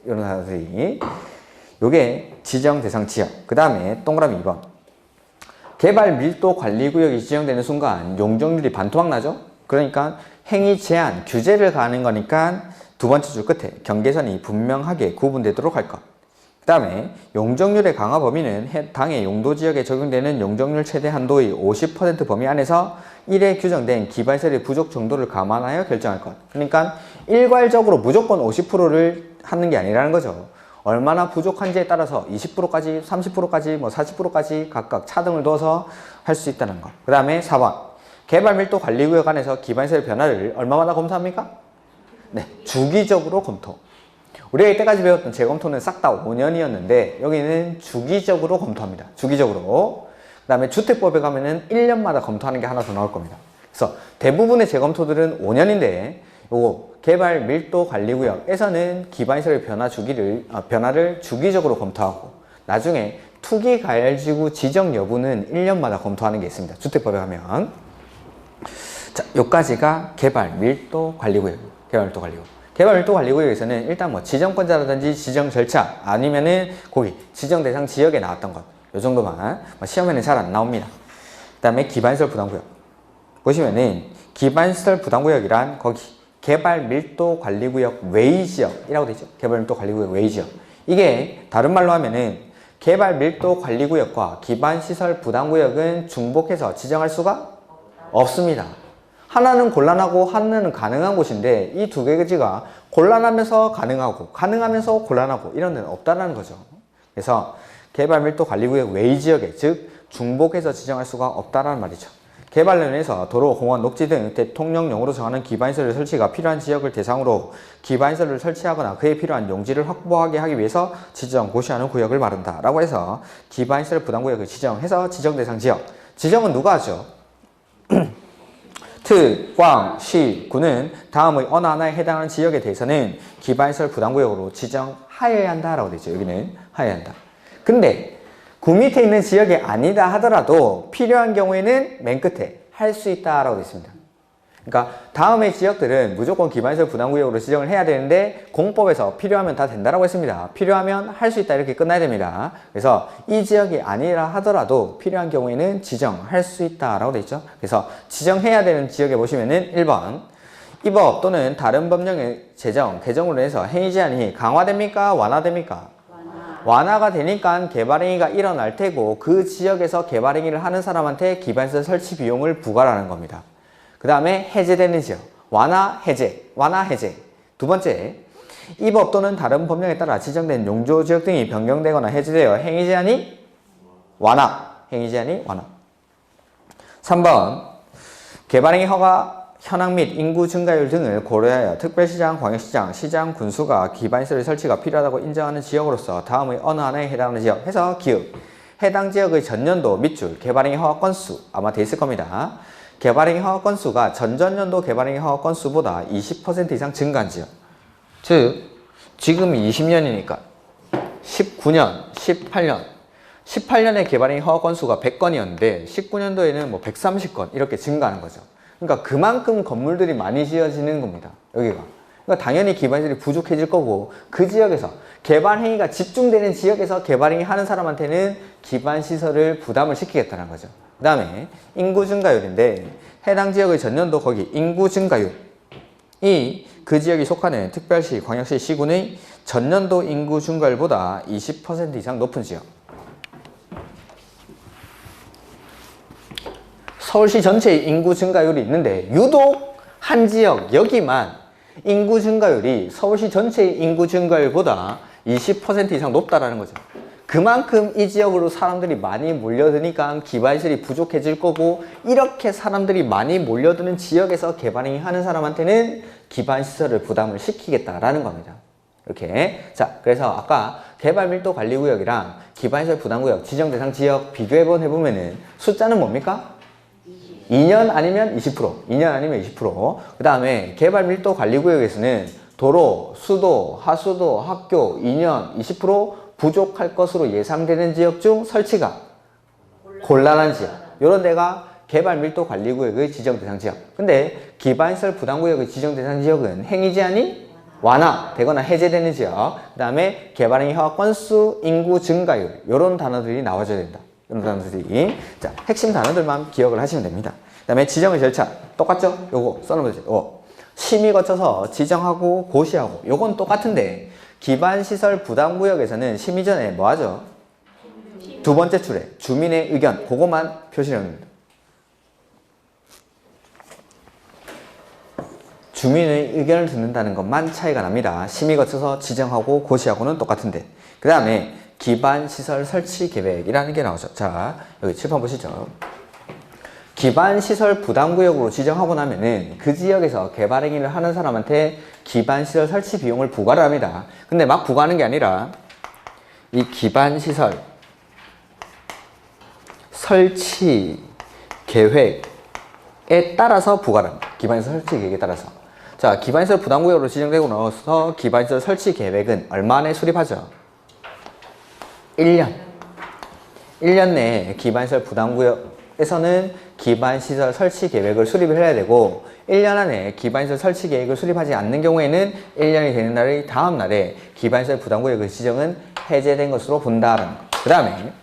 이런 단어들이. 요게 지정 대상 지역. 그 다음에 동그라미 2번. 개발밀도관리구역이 지정되는 순간 용적률이 반토막 나죠? 그러니까 행위 제한, 규제를 가하는 거니까 두 번째 줄 끝에 경계선이 분명하게 구분되도록 할 것. 그 다음에 용적률의 강화 범위는 당해 용도지역에 적용되는 용적률 최대 한도의 50% 범위 안에서 1에 규정된 기반시설의 부족 정도를 감안하여 결정할 것. 그러니까 일괄적으로 무조건 50%를 하는 게 아니라는 거죠. 얼마나 부족한지에 따라서 20%까지, 30%까지, 뭐 40%까지 각각 차등을 둬서 할 수 있다는 거. 그 다음에 4번. 개발 밀도 관리구역 안에서 기반시설 변화를 얼마마다 검토합니까? 네, 주기적으로 검토. 우리가 이때까지 배웠던 재검토는 싹 다 5년이었는데 여기는 주기적으로 검토합니다. 주기적으로. 그 다음에 주택법에 가면은 1년마다 검토하는 게 하나 더 나올 겁니다. 그래서 대부분의 재검토들은 5년인데 요거 개발 밀도 관리구역에서는 기반시설의 변화를 주기적으로 검토하고 나중에 투기 가열지구 지정 여부는 1년마다 검토하는 게 있습니다. 주택법에 가면. 자, 요까지가 개발 밀도 관리구역. 개발 밀도 관리구역. 개발 밀도 관리구역에서는 일단 뭐 지정권자라든지 지정 절차 아니면은 거기 지정 대상 지역에 나왔던 것. 요 정도만 시험에는 잘 안 나옵니다. 그 다음에 기반시설 부담구역. 보시면은 기반시설 부담구역이란 거기 개발 밀도 관리구역 외의 지역이라고 되죠. 개발 밀도 관리구역 외의 지역. 이게 다른 말로 하면은 개발 밀도 관리구역과 기반시설 부담구역은 중복해서 지정할 수가 없습니다. 하나는 곤란하고 하나는 가능한 곳인데 이 두 개지가 곤란하면서 가능하고 가능하면서 곤란하고 이런 데는 없다는 거죠. 그래서 개발 밀도 관리구역 외의 지역에 즉 중복해서 지정할 수가 없다는 말이죠. 개발련에서 도로, 공원, 녹지 등 대통령령으로 정하는 기반시설 설치가 필요한 지역을 대상으로 기반시설을 설치하거나 그에 필요한 용지를 확보하게 하기 위해서 지정, 고시하는 구역을 말한다 라고 해서 기반시설 부담구역을 지정해서 지정대상 지역. 지정은 누가 하죠? 특, 광, 시, 구는 다음의 어느 하나에 해당하는 지역에 대해서는 기반시설 부담구역으로 지정하여야 한다 라고 되죠. 여기는 하여야 한다. 근데 구 밑에 있는 지역이 아니다 하더라도 필요한 경우에는 맨 끝에 할 수 있다라고 되어 있습니다. 그러니까 다음의 지역들은 무조건 기반시설 부담구역으로 지정을 해야 되는데 공법에서 필요하면 다 된다라고 했습니다. 필요하면 할 수 있다 이렇게 끝나야 됩니다. 그래서 이 지역이 아니라 하더라도 필요한 경우에는 지정할 수 있다라고 되어 있죠. 그래서 지정해야 되는 지역에 보시면은 1번 이 법 또는 다른 법령의 제정, 개정으로 해서 행위 제한이 강화됩니까? 완화됩니까? 완화가 되니까 개발행위가 일어날 테고 그 지역에서 개발행위를 하는 사람한테 기반시설 설치 비용을 부과하는 겁니다. 그 다음에 해제되는 지역, 완화, 해제, 완화, 해제. 두 번째, 이 법 또는 다른 법령에 따라 지정된 용도 지역 등이 변경되거나 해제되어 행위 제한이 완화, 행위 제한이 완화. 3번, 개발행위 허가 현황 및 인구 증가율 등을 고려하여 특별시장, 광역시장, 시장, 군수가 기반시설 설치가 필요하다고 인정하는 지역으로서 다음의 어느 하나에 해당하는 지역 해서 기읍. 해당 지역의 전년도 밑줄 개발행위 허가 건수 아마 돼 있을 겁니다. 개발행위 허가 건수가 전전년도 개발행위 허가 건수보다 20% 이상 증가한 지역. 즉 지금이 20년이니까 19년, 18년 18년에 개발행위 허가 건수가 100건이었는데 19년도에는 뭐 130건 이렇게 증가하는 거죠. 그러니까 그만큼 건물들이 많이 지어지는 겁니다. 여기가. 그러니까 당연히 기반시설이 부족해질 거고 그 지역에서 개발행위가 집중되는 지역에서 개발행위 하는 사람한테는 기반시설을 부담을 시키겠다는 거죠. 그 다음에 인구 증가율인데 해당 지역의 전년도 거기 인구 증가율이 그 지역이 속하는 특별시, 광역시, 시군의 전년도 인구 증가율보다 20% 이상 높은 지역. 서울시 전체의 인구 증가율이 있는데 유독 한 지역 여기만 인구 증가율이 서울시 전체의 인구 증가율보다 20% 이상 높다라는 거죠. 그만큼 이 지역으로 사람들이 많이 몰려드니까 기반시설이 부족해질 거고 이렇게 사람들이 많이 몰려드는 지역에서 개발행위 하는 사람한테는 기반시설을 부담을 시키겠다라는 겁니다. 이렇게. 자, 그래서 아까 개발밀도관리구역이랑 기반시설 부담구역, 지정대상 지역 비교해보면은 숫자는 뭡니까? 2년 아니면 20%, 2년 아니면 20%. 그 다음에 개발밀도관리구역에서는 도로, 수도, 하수도, 학교 2년 20% 부족할 것으로 예상되는 지역 중 설치가 곤란한 지역. 이런 데가 개발밀도관리구역의 지정대상 지역. 근데 기반시설 부담구역의 지정대상 지역은 행위 제한이 완화되거나 해제되는 지역. 그 다음에 개발행위 허가 건수, 인구 증가율 이런 단어들이 나와줘야 된다. 이런 단어들이. 자, 핵심 단어들만 기억을 하시면 됩니다. 그 다음에 지정의 절차 똑같죠? 요거 써놓으면 되죠. 심의 거쳐서 지정하고 고시하고 요건 똑같은데 기반시설 부담구역에서는 심의 전에 뭐 하죠? 두 번째 출에 주민의 의견 그것만 표시를 합니다. 주민의 의견을 듣는다는 것만 차이가 납니다. 심의 거쳐서 지정하고 고시하고는 똑같은데 그 다음에 기반시설 설치 계획이라는 게 나오죠. 자, 여기 칠판 보시죠. 기반시설 부담구역으로 지정하고 나면은 그 지역에서 개발 행위를 하는 사람한테 기반시설 설치 비용을 부과를 합니다. 근데 막 부과하는 게 아니라 이 기반시설 설치 계획에 따라서 부과를 합니다. 기반시설 설치 계획에 따라서. 자, 기반시설 부담구역으로 지정되고 나서 기반시설 설치 계획은 얼마 안에 수립하죠? 1년. 1년 내에 기반시설 부담구역에서는 기반시설 설치 계획을 수립을 해야 되고 1년 안에 기반시설 설치 계획을 수립하지 않는 경우에는 1년이 되는 날의 다음 날에 기반시설 부담구역의 지정은 해제된 것으로 본다라는 거. 그 다음에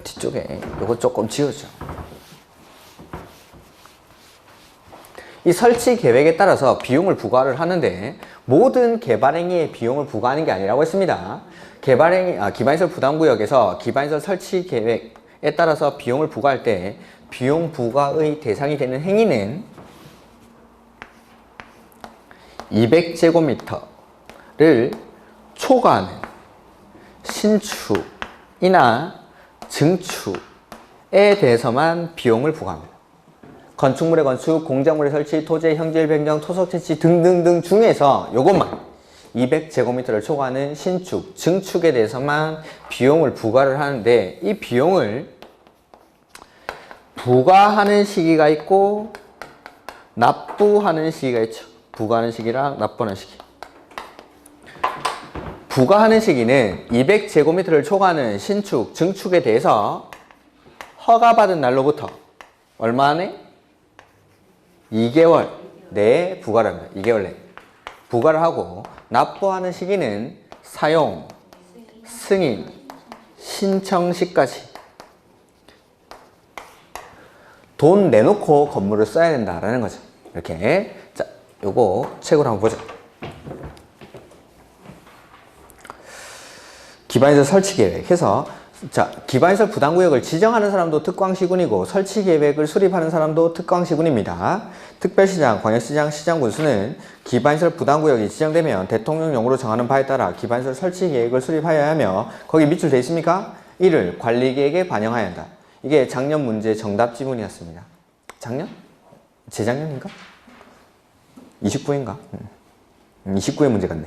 뒤쪽에 이거 조금 지우죠. 이 설치 계획에 따라서 비용을 부과를 하는데 모든 개발행위에 비용을 부과하는 게 아니라고 했습니다. 기반시설 부담구역에서 기반시설 설치 계획에 따라서 비용을 부과할 때 비용 부과의 대상이 되는 행위는 200제곱미터를 초과하는 신축이나 증축에 대해서만 비용을 부과합니다. 건축물의 건축, 공작물의 설치, 토지의 형질 변경, 토속 채취 등등등 중에서 이것만 200제곱미터를 초과하는 신축, 증축에 대해서만 비용을 부과를 하는데 이 비용을 부과하는 시기가 있고 납부하는 시기가 있죠. 부과하는 시기랑 납부하는 시기. 부과하는 시기는 200제곱미터를 초과하는 신축, 증축에 대해서 허가받은 날로부터 얼마 안에? 2개월 내에 부과를 합니다. 2개월 내에 부과를 하고 납부하는 시기는 사용, 승인, 신청 시까지 돈 내놓고 건물을 써야 된다라는 거죠. 이렇게. 자, 요거 책으로 한번 보죠. 기반시설 설치 계획 해서 자, 기반시설 부담구역을 지정하는 사람도 특광시군이고 설치계획을 수립하는 사람도 특광시군입니다. 특별시장, 광역시장, 시장군수는 기반시설 부담구역이 지정되면 대통령령으로 정하는 바에 따라 기반시설 설치계획을 수립하여야 하며 거기 밑줄 돼 있습니까? 이를 관리계획에 반영해야 한다. 이게 작년 문제 정답 지문이었습니다. 작년? 재작년인가? 29인가? 29의 문제 같네.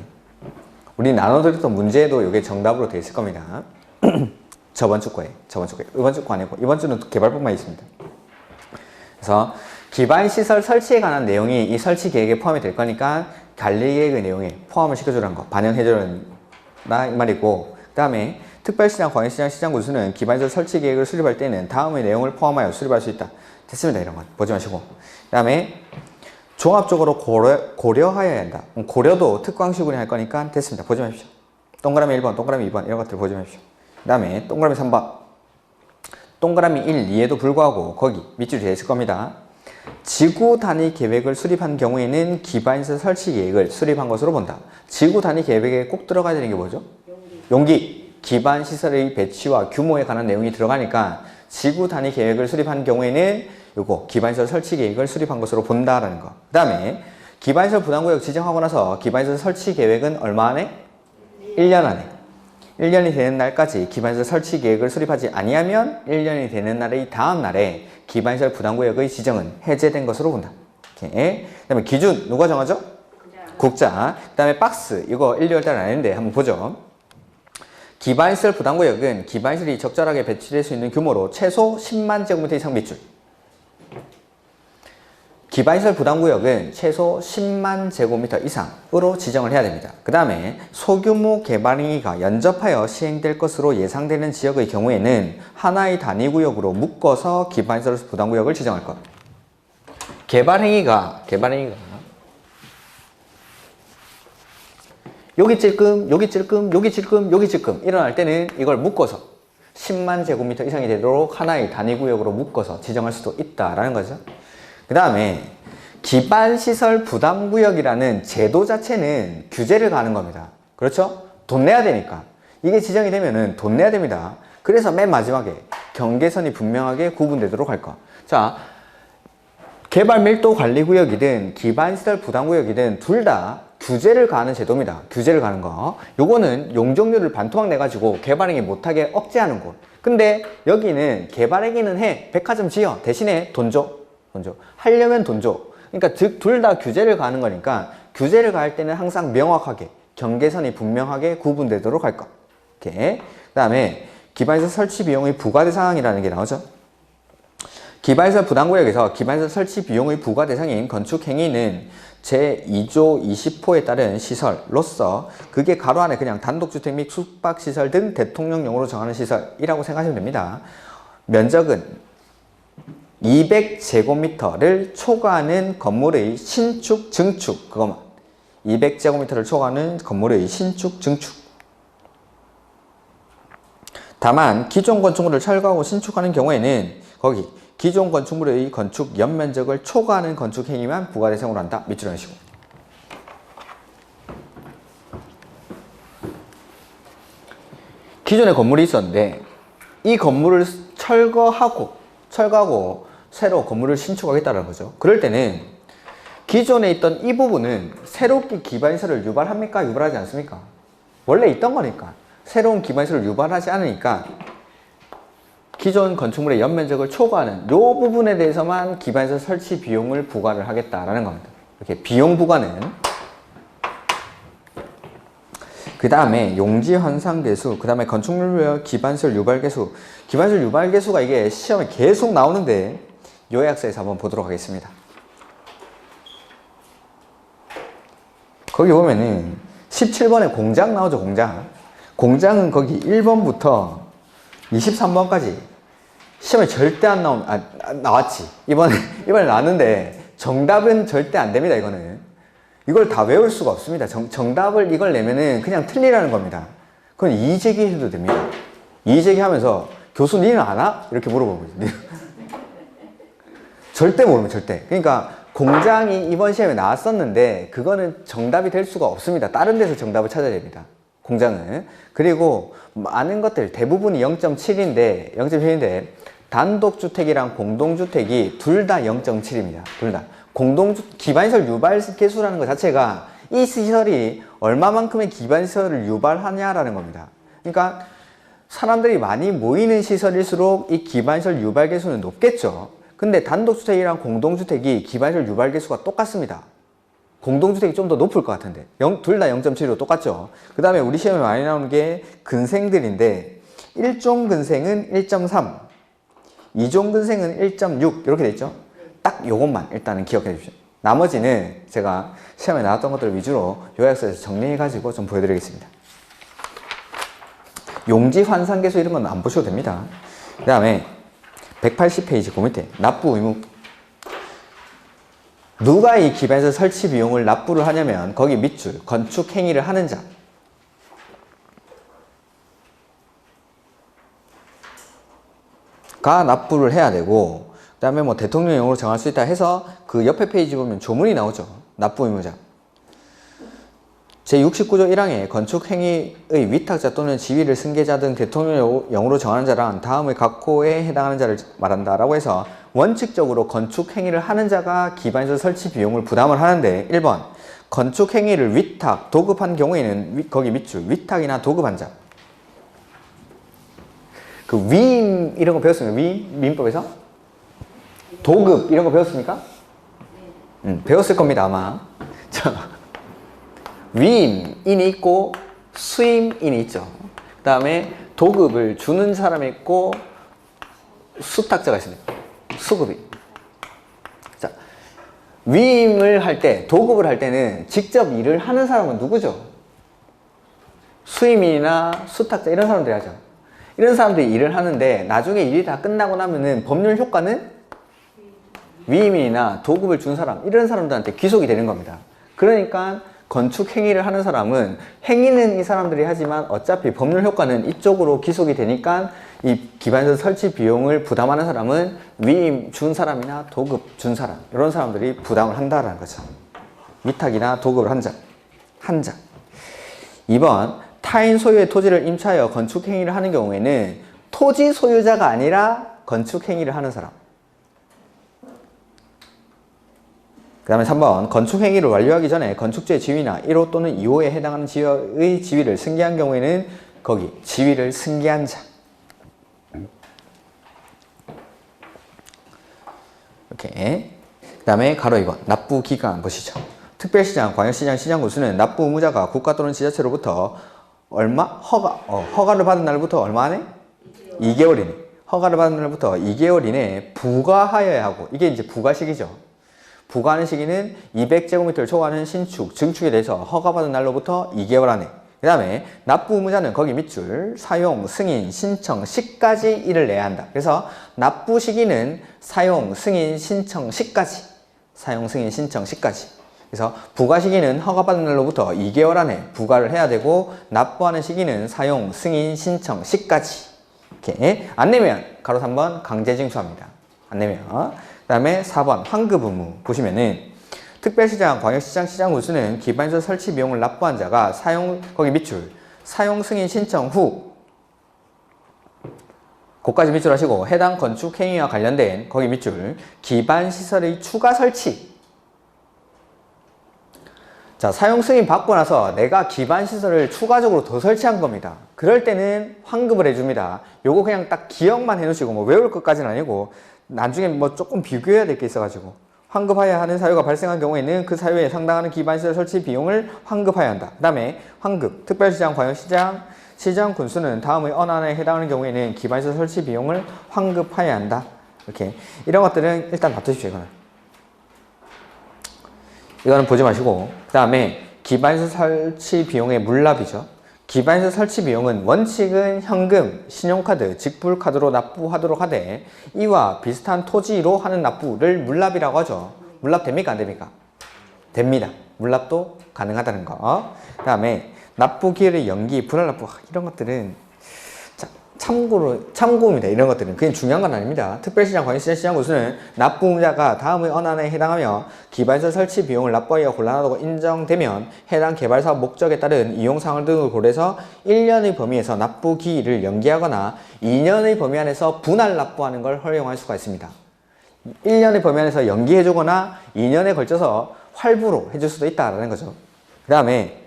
우리 나눠드렸던 문제에도 이게 정답으로 돼 있을 겁니다. 저번 주 거에. 이번 주 거 아니고 이번 주는 개발법만 있습니다. 그래서 기반시설 설치에 관한 내용이 이 설치 계획에 포함이 될 거니까 관리계획의 내용에 포함을 시켜주라는 거, 반영해주라는 이 말이고, 그 다음에 특별시장, 광역시장, 시장군수는 기반시설 설치 계획을 수립할 때는 다음의 내용을 포함하여 수립할 수 있다. 됐습니다. 이런 건 보지 마시고. 그 다음에 종합적으로 고려하여야 한다. 고려도 특광시군이 할 거니까 됐습니다. 보지 마십시오. 동그라미 1번, 동그라미 2번 이런 것들 보지 마십시오. 그 다음에 동그라미 3번, 동그라미 1, 2에도 불구하고 거기 밑줄이 되어 있을 겁니다. 지구 단위 계획을 수립한 경우에는 기반시설 설치 계획을 수립한 것으로 본다. 지구 단위 계획에 꼭 들어가야 되는 게 뭐죠? 용기. 기반시설의 배치와 규모에 관한 내용이 들어가니까 지구 단위 계획을 수립한 경우에는 요거 기반시설 설치 계획을 수립한 것으로 본다라는 거. 그 다음에 기반시설 부담구역 지정하고 나서 기반시설 설치 계획은 얼마 안에? 1년 안에. 1년이 되는 날까지 기반시설 설치 계획을 수립하지 아니하면 1년이 되는 날의 다음 날에 기반시설 부담구역의 지정은 해제된 것으로 본다. 이렇게. 그 다음에 기준 누가 정하죠? 국자. 그 다음에 박스 이거 1, 2월달 안 했는데 한번 보죠. 기반시설 부담구역은 기반시설이 적절하게 배치될 수 있는 규모로 최소 10만 제곱미터 이상 밑줄. 기반시설 부담구역은 최소 10만 제곱미터 이상으로 지정을 해야 됩니다. 그 다음에 소규모 개발행위가 연접하여 시행될 것으로 예상되는 지역의 경우에는 하나의 단위구역으로 묶어서 기반시설 부담구역을 지정할 것. 개발행위가 여기 찔끔, 여기 찔끔, 여기 찔끔, 여기 찔끔 일어날 때는 이걸 묶어서 10만 제곱미터 이상이 되도록 하나의 단위구역으로 묶어서 지정할 수도 있다라는 거죠. 그 다음에 기반시설 부담구역이라는 제도 자체는 규제를 가하는 겁니다. 그렇죠? 돈 내야 되니까. 이게 지정이 되면은 돈 내야 됩니다. 그래서 맨 마지막에 경계선이 분명하게 구분되도록 할 거. 자, 개발밀도관리구역이든 기반시설 부담구역이든 둘 다 규제를 가하는 제도입니다. 규제를 가하는 거. 요거는 용적률을 반토막 내가지고 개발행위 못하게 억제하는 곳. 근데 여기는 개발행위는 해. 백화점 지어. 대신에 돈 줘. 돈 줘. 하려면 돈 줘. 그러니까 즉 둘 다 규제를 가하는 거니까 규제를 가할 때는 항상 명확하게 경계선이 분명하게 구분되도록 할 것. 이렇게. 그 다음에 기반시설 설치 비용의 부과대상이라는 게 나오죠. 기반시설 부담구역에서 기반시설 설치 비용의 부과대상인 건축행위는 제2조 20호에 따른 시설로서 그게 가로 안에 그냥 단독주택 및 숙박시설 등 대통령령으로 정하는 시설이라고 생각하시면 됩니다. 면적은 200제곱미터를 초과하는 건물의 신축, 증축 그것만 200제곱미터를 초과하는 건물의 신축, 증축. 다만 기존 건축물을 철거하고 신축하는 경우에는 거기 기존 건축물의 건축 연면적을 초과하는 건축 행위만 부과대상으로 한다. 밑줄 넣으시고. 기존에 건물이 있었는데 이 건물을 철거하고 새로 건물을 신축하겠다는 거죠. 그럴 때는 기존에 있던 이 부분은 새롭게 기반시설을 유발합니까? 유발하지 않습니까? 원래 있던 거니까. 새로운 기반시설을 유발하지 않으니까 기존 건축물의 연면적을 초과하는 이 부분에 대해서만 기반시설 설치 비용을 부과를 하겠다라는 겁니다. 이렇게 비용 부과는 그 다음에 용지 환상 개수, 그 다음에 건축물 기반시설 유발 개수. 기반시설 유발 개수가 이게 시험에 계속 나오는데 요약서에서 한번 보도록 하겠습니다. 거기 보면은 17번에 공장 나오죠. 공장은 거기 1번부터 23번까지 시험에 절대 안 나왔지. 이번에 나왔는데 정답은 절대 안 됩니다. 이걸 다 외울 수가 없습니다. 정답을 이걸 내면은 그냥 틀리라는 겁니다. 그건 이의제기 해도 됩니다. 이의제기 하면서 교수 니는 아나? 이렇게 물어보거든요. 절대 모르면 절대. 그러니까 공장이 이번 시험에 나왔었는데 그거는 정답이 될 수가 없습니다. 다른 데서 정답을 찾아야 됩니다. 공장은. 그리고 많은 것들 대부분이 0.7인데 단독주택이랑 공동주택이 둘 다 0.7입니다. 둘 다. 기반시설 유발 개수라는 것 자체가 이 시설이 얼마만큼의 기반시설을 유발하냐라는 겁니다. 그러니까 사람들이 많이 모이는 시설일수록 이 기반시설 유발 개수는 높겠죠. 근데 단독주택이랑 공동주택이 기반시설 유발 개수가 똑같습니다. 공동주택이 좀 더 높을 것 같은데 둘 다 0.7로 똑같죠. 그 다음에 우리 시험에 많이 나오는 게 근생들인데 1종 근생은 1.3 2종 근생은 1.6 이렇게 돼 있죠. 딱 요것만 일단은 기억해 주십시오. 나머지는 제가 시험에 나왔던 것들 위주로 요약서에서 정리해 가지고 좀 보여드리겠습니다. 용지 환상계수 이런 건 안 보셔도 됩니다. 그 다음에 180페이지 그 밑에 납부 의무. 누가 이 기반시설 설치 비용을 납부를 하냐면 거기 밑줄 건축 행위를 하는 자가 납부를 해야 되고 그 다음에 뭐 대통령령으로 정할 수 있다 해서 그 옆에 페이지 보면 조문이 나오죠. 납부 의무자. 제69조 1항에 건축행위의 위탁자 또는 지위를 승계자 등 대통령령으로 정하는 자란 다음의 각 호에 해당하는 자를 말한다 라고 해서 원칙적으로 건축행위를 하는 자가 기반시설 설치 비용을 부담을 하는데 1번 건축행위를 위탁, 도급한 경우에는 거기 밑줄 위탁이나 도급한 자. 그 위임 이런 거 배웠습니까? 민법에서? 도급 이런 거 배웠습니까? 배웠을 겁니다 아마. 위임인이 있고 수임인이 있죠. 그 다음에 도급을 주는 사람이 있고 수탁자가 있습니다. 수급이. 자, 위임을 할 때, 도급을 할 때는 직접 일을 하는 사람은 누구죠? 수임인이나 수탁자 이런 사람들이 하죠. 이런 사람들이 일을 하는데 나중에 일이 다 끝나고 나면은 법률 효과는 위임인이나 도급을 준 사람 이런 사람들한테 귀속이 되는 겁니다. 그러니까 건축 행위를 하는 사람은 행위는 이 사람들이 하지만 어차피 법률 효과는 이쪽으로 기속이 되니까 이 기반시설 설치 비용을 부담하는 사람은 위임 준 사람이나 도급 준 사람 이런 사람들이 부담을 한다라는 거죠. 위탁이나 도급을 한 자. 2번 타인 소유의 토지를 임차하여 건축 행위를 하는 경우에는 토지 소유자가 아니라 건축 행위를 하는 사람. 그 다음에 3번 건축 행위를 완료하기 전에 건축주의 지위나 1호 또는 2호에 해당하는 지역의 지위를 승계한 경우에는 거기 지위를 승계한 자. 이렇게. 그 다음에 가로 2번 납부 기간 보시죠. 특별시장, 광역시장, 시장군수는 납부 의무자가 국가 또는 지자체로부터 허가를 받은 날부터 얼마 안에? 2개월 이내. 허가를 받은 날부터 2개월 이내에 부과하여야 하고, 이게 이제 부과식이죠. 부과하는 시기는 200제곱미터를 초과하는 신축, 증축에 대해서 허가받은 날로부터 2개월 안에. 그 다음에 납부 의무자는 거기 밑줄 사용, 승인, 신청, 시까지 일을 내야 한다. 그래서 납부 시기는 사용, 승인, 신청, 시까지. 사용, 승인, 신청, 시까지. 그래서 부과 시기는 허가받은 날로부터 2개월 안에 부과를 해야 되고, 납부하는 시기는 사용, 승인, 신청, 시까지. 이렇게 안 내면 가로 3번 강제징수합니다. 안 내면. 그 다음에 4번 환급 의무 보시면은 특별시장, 광역시장, 시장군수는 기반시설 설치 비용을 납부한 자가 거기 밑줄 사용 승인 신청 후 고까지 밑줄 하시고, 해당 건축 행위와 관련된 거기 밑줄 기반시설의 추가 설치. 자, 사용 승인 받고 나서 내가 기반시설을 추가적으로 더 설치한 겁니다. 그럴 때는 환급을 해줍니다. 요거 그냥 딱 기억만 해놓으시고, 뭐 외울 것까지는 아니고, 나중에 뭐 조금 비교해야 될 게 있어가지고, 환급하여야 하는 사유가 발생한 경우에는 그 사유에 상당하는 기반시설 설치 비용을 환급하여야 한다. 그 다음에 환급, 특별시장, 광역시장, 시장군수는 다음의 어느 하나에 해당하는 경우에는 기반시설 설치 비용을 환급하여야 한다. 이렇게. 이런 것들은 일단 놔두십시오. 이거는 보지 마시고, 그 다음에 기반시설 설치 비용의 물납이죠. 기반시설 설치 비용은 원칙은 현금, 신용카드, 직불카드로 납부하도록 하되, 이와 비슷한 토지로 하는 납부를 물납이라고 하죠. 물납 됩니까? 안 됩니까? 됩니다. 물납도 가능하다는 거. 그 다음에 납부 기일의 연기, 분할 납부, 이런 것들은 참고입니다. 이런 것들은 그냥 중요한 건 아닙니다. 특별시장, 광역시장, 시장군수는 납부 의무자가 다음의 어느 하나에 해당하며 기반시설 설치 비용을 납부하기가 곤란하다고 인정되면 해당 개발사업 목적에 따른 이용사항 등을 고려해서 1년의 범위에서 납부 기일을 연기하거나 2년의 범위 안에서 분할 납부하는 걸 허용할 수가 있습니다. 1년의 범위 안에서 연기해주거나 2년에 걸쳐서 활부로 해줄 수도 있다라는 거죠. 그 다음에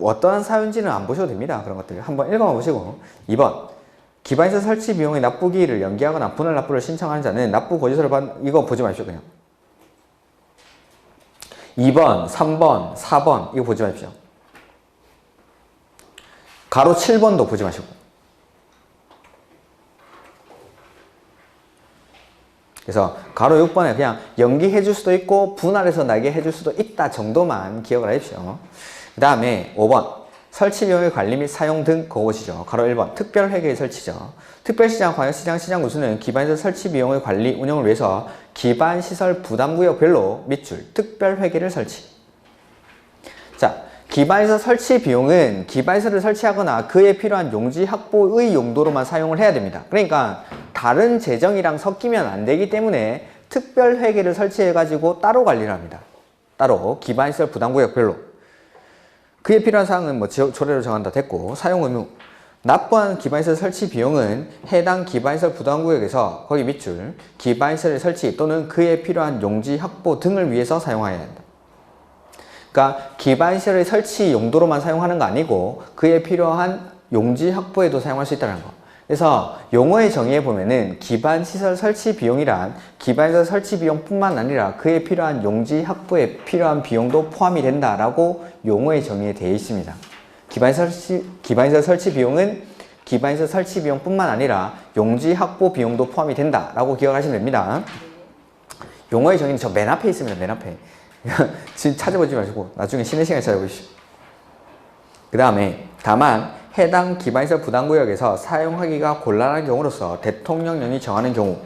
어떠한 사유인지는 안 보셔도 됩니다. 그런 것들 한번 읽어봐 보시고. 2번 기반시설 설치 비용의 납부 기일을 연기하거나 분할 납부를 신청하는 자는 납부 고지서를 이거 보지 마십시오. 그냥 2번, 3번, 4번 이거 보지 마십시오. 가로 7번도 보지 마시고. 그래서 가로 6번에 그냥 연기해 줄 수도 있고 분할해서 나게 해줄 수도 있다 정도만 기억을 하십시오. 그 다음에 5번 설치 비용의 관리 및 사용 등 그것이죠. 가로 1번 특별회계의 설치죠. 특별시장, 광역시장, 시장군수는 기반시설 설치 비용의 관리, 운영을 위해서 기반시설 부담구역별로 밑줄 특별회계를 설치. 자, 기반시설 설치 비용은 기반시설을 설치하거나 그에 필요한 용지 확보의 용도로만 사용을 해야 됩니다. 그러니까 다른 재정이랑 섞이면 안 되기 때문에 특별회계를 설치해가지고 따로 관리를 합니다. 따로 기반시설 부담구역별로. 그에 필요한 사항은 뭐 조례로 정한다 됐고, 사용 의무. 납부한 기반시설 설치 비용은 해당 기반시설 부담구역에서 거기 밑줄 기반시설의 설치 또는 그에 필요한 용지 확보 등을 위해서 사용해야 한다. 그러니까 기반시설의 설치 용도로만 사용하는 거 아니고 그에 필요한 용지 확보에도 사용할 수 있다는 거. 그래서 용어의 정의에 보면은 기반시설 설치 비용이란 기반시설 설치 비용뿐만 아니라 그에 필요한 용지 확보에 필요한 비용도 포함이 된다라고 용어의 정의에 되어 있습니다. 기반시설 설치 비용은 기반시설 설치 비용뿐만 아니라 용지 확보 비용도 포함이 된다라고 기억하시면 됩니다. 용어의 정의는 저 맨 앞에 있습니다. 맨 앞에. 지금 찾아보지 마시고 나중에 쉬는 시간에 찾아보시오. 그 다음에 다만 해당 기반시설 부담구역에서 사용하기가 곤란한 경우로서 대통령령이 정하는 경우,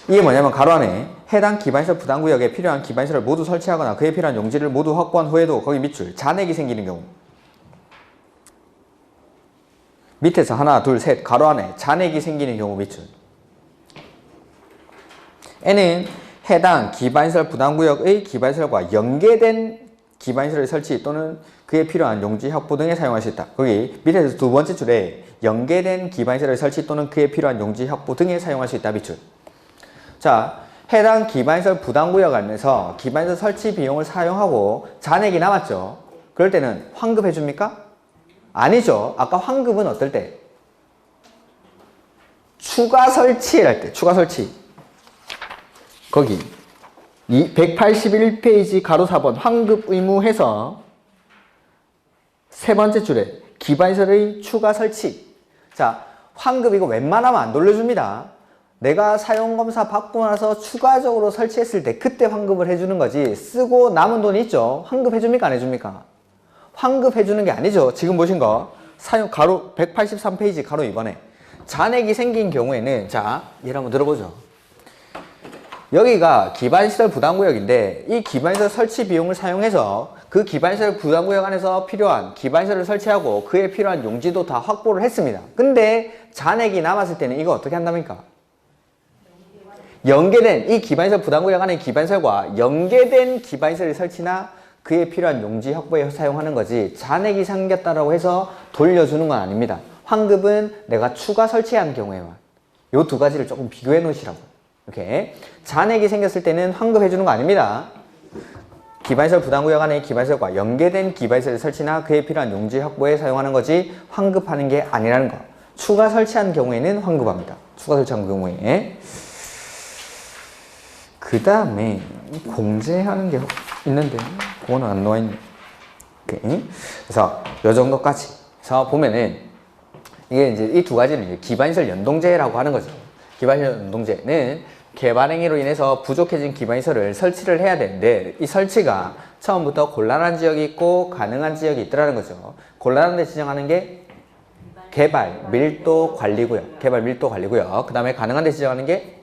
이게 뭐냐면 가로 안에 해당 기반시설 부담구역에 필요한 기반시설을 모두 설치하거나 그에 필요한 용지를 모두 확보한 후에도 거기 밑줄 잔액이 생기는 경우, 밑에서 하나 둘 셋 가로 안에 잔액이 생기는 경우 밑줄. N은 해당 기반시설 부담구역의 기반시설과 연계된 기반시설의 설치 또는 그에 필요한 용지 확보 등에 사용할 수 있다. 거기 밑에서 두 번째 줄에 연계된 기반시설의 설치 또는 그에 필요한 용지 확보 등에 사용할 수 있다 밑줄. 자, 해당 기반시설 부담구역 안에서 기반시설 설치 비용을 사용하고 잔액이 남았죠. 그럴 때는 환급해 줍니까? 아니죠. 아까 환급은 어떨 때? 추가 설치를 할 때, 추가 설치. 거기 181페이지 가로 4번 환급 의무 해서 세 번째 줄에 기반시설의 추가 설치. 자, 환급 이거 웬만하면 안 돌려줍니다. 내가 사용검사 받고 나서 추가적으로 설치했을 때 그때 환급을 해주는 거지, 쓰고 남은 돈이 있죠. 환급해줍니까? 안 해줍니까? 환급해주는 게 아니죠. 지금 보신 거 사용 가로 183페이지 가로 2번에 잔액이 생긴 경우에는, 자, 예를 한번 들어보죠. 여기가 기반시설 부담구역인데 이 기반시설 설치 비용을 사용해서 그 기반시설 부담구역 안에서 필요한 기반시설을 설치하고 그에 필요한 용지도 다 확보를 했습니다. 근데 잔액이 남았을 때는 이거 어떻게 한답니까? 연계된 이 기반시설 부담구역 안의 기반시설과 연계된 기반시설의 설치나 그에 필요한 용지 확보에 사용하는 거지, 잔액이 생겼다라고 해서 돌려주는 건 아닙니다. 환급은 내가 추가 설치한 경우에만. 요 두 가지를 조금 비교해 놓으시라고. 이렇게 잔액이 생겼을 때는 환급해 주는 거 아닙니다. 기반시설 부담구역 안의 기반시설과 연계된 기반시설의 설치나 그에 필요한 용지 확보에 사용하는 거지 환급하는 게 아니라는 거. 추가 설치한 경우에는 환급합니다. 추가 설치한 경우에. 그 다음에 공제하는 게 있는데 그거는 안 나와 있네. 오케이. 그래서 요 정도까지. 그래서 보면은 이게 이제 이 두 가지를 이제 기반시설 연동제라고 하는 거죠. 기반시설 연동제는 개발행위로 인해서 부족해진 기반시설을 설치를 해야 되는데 이 설치가 처음부터 곤란한 지역이 있고 가능한 지역이 있더라는 거죠. 곤란한 데 지정하는 게 개발 밀도 관리구역. 개발 밀도 관리구역. 그 다음에 가능한 데 지정하는 게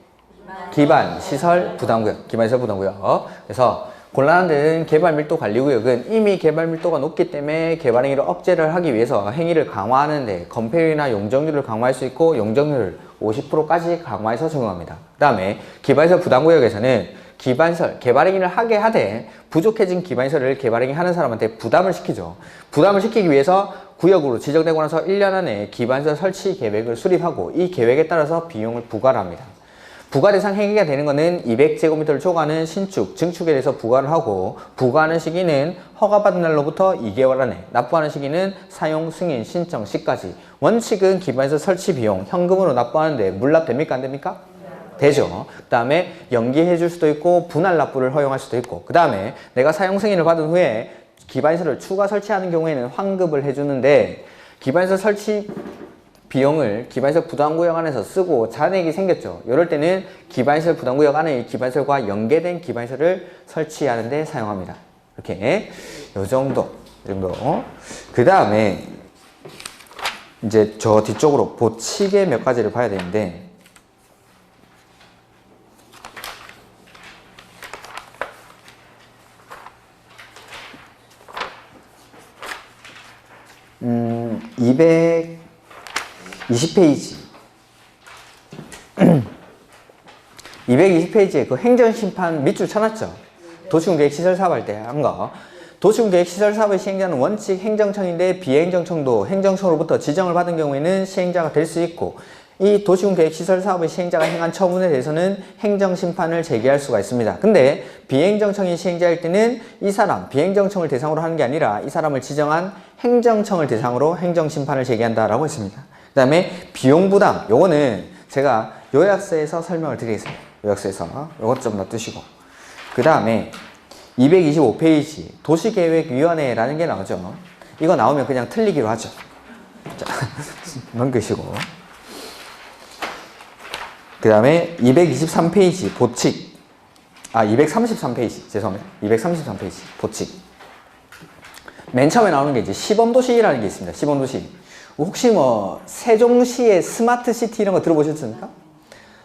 기반 시설 부담구역. 기반 시설 부담구역. 그래서 곤란한 데는 개발 밀도 관리구역은 이미 개발 밀도가 높기 때문에 개발 행위를 억제를 하기 위해서 행위를 강화하는데 건폐율이나 용적률을 강화할 수 있고 용적률을 50%까지 강화해서 적용합니다. 그 다음에 기반시설 부담구역에서는 기반시설, 개발행위를 하게 하되 부족해진 기반시설을 개발행위 하는 사람한테 부담을 시키죠. 부담을 시키기 위해서 구역으로 지정되고 나서 1년 안에 기반시설 설치 계획을 수립하고 이 계획에 따라서 비용을 부과를 합니다. 부과 대상 행위가 되는 것은 200제곱미터를 초과하는 신축, 증축에 대해서 부과를 하고 부과하는 시기는 허가받은 날로부터 2개월 안에, 납부하는 시기는 사용 승인 신청 시까지. 원칙은 기반시설 설치 비용 현금으로 납부하는데 물납됩니까? 안 됩니까? 되죠. 그 다음에 연기해 줄 수도 있고 분할 납부를 허용할 수도 있고, 그 다음에 내가 사용 승인을 받은 후에 기반시설을 추가 설치하는 경우에는 환급을 해주는데 기반시설 설치 비용을 기반시설 부담구역 안에서 쓰고 잔액이 생겼죠. 이럴 때는 기반시설 부담구역 안에 기반시설과 연계된 기반시설을 설치하는 데 사용합니다. 이렇게 요 정도. 그 다음에 이제 저 뒤쪽으로 보치개 몇 가지를 봐야 되는데, 음, 220페이지 220페이지에 그 행정심판 밑줄 쳐놨죠. 도시군계획시설 사업할 때 한 거. 도시군계획시설 사업의 시행자는 원칙 행정청인데 비행정청도 행정청으로부터 지정을 받은 경우에는 시행자가 될 수 있고, 이 도시군계획시설 사업의 시행자가 행한 처분에 대해서는 행정심판을 제기할 수가 있습니다. 근데 비행정청이 시행자일 때는 이 사람, 비행정청을 대상으로 하는 게 아니라 이 사람을 지정한 행정청을 대상으로 행정심판을 제기한다라고 했습니다. 그 다음에 비용부담, 요거는 제가 요약서에서 설명을 드리겠습니다. 요약서에서 요것 좀 놔두시고, 그 다음에 225페이지 도시계획위원회라는 게 나오죠. 이거 나오면 그냥 틀리기로 하죠. 자, 넘기시고, 그 다음에 223페이지 보칙, 233페이지 죄송합니다. 233페이지 보칙. 맨 처음에 나오는 게 이제 시범도시라는 게 있습니다. 시범도시. 혹시 뭐 세종시의 스마트시티 이런 거 들어보셨습니까?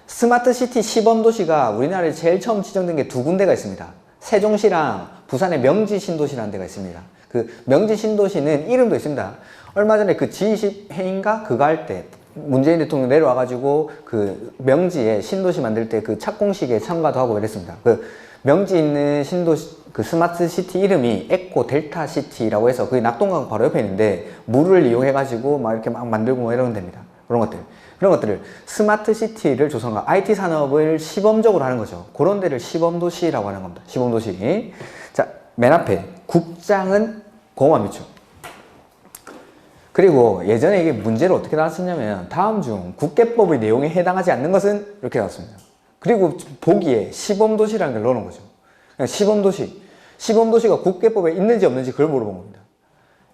스마트시티 시범도시가 우리나라에 제일 처음 지정된 게 두 군데가 있습니다. 세종시랑 부산의 명지신도시라는 데가 있습니다. 그 명지신도시는 이름도 있습니다. 얼마 전에 그 G20 회의인가 그거 할 때 문재인 대통령 내려와가지고 그 명지에 신도시 만들 때 그 착공식에 참가도 하고 그랬습니다. 그 명지 있는 신도시 그 스마트 시티 이름이 에코 델타 시티라고 해서 그 낙동강 바로 옆에 있는데 물을 이용해가지고 막 이렇게 막 만들고 뭐 이러면 됩니다. 그런 것들. 이런 것들을 스마트 시티를 조성하고 IT 산업을 시범적으로 하는 거죠. 그런 데를 시범도시라고 하는 겁니다. 시범도시. 자, 맨 앞에 국장은 공무원 밑줄. 그리고 예전에 이게 문제를 어떻게 나왔었냐면 다음 중 국계법의 내용에 해당하지 않는 것은 이렇게 나왔습니다. 그리고 보기에 시범도시라는 걸 넣어놓은 거죠. 그냥 시범도시. 시범도시가 국계법에 있는지 없는지 그걸 물어본 겁니다.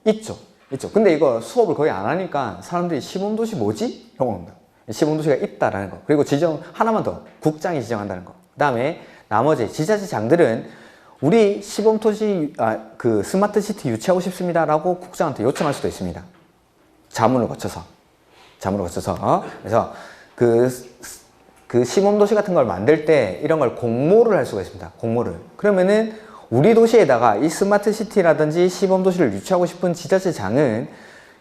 있죠. 있죠. 근데 이거 수업을 거의 안 하니까 사람들이 시범도시 뭐지? 이런 겁니다. 시범도시가 있다라는 거. 그리고 지정 하나만 더. 국장이 지정한다는 거. 그 다음에 나머지 지자체장들은 우리 시범도시, 그 스마트시티 유치하고 싶습니다. 라고 국장한테 요청할 수도 있습니다. 자문을 거쳐서. 그래서 그 시범도시 같은 걸 만들 때 이런 걸 공모를 할 수가 있습니다. 공모를. 그러면은 우리 도시에다가 이 스마트시티라든지 시범도시를 유치하고 싶은 지자체장은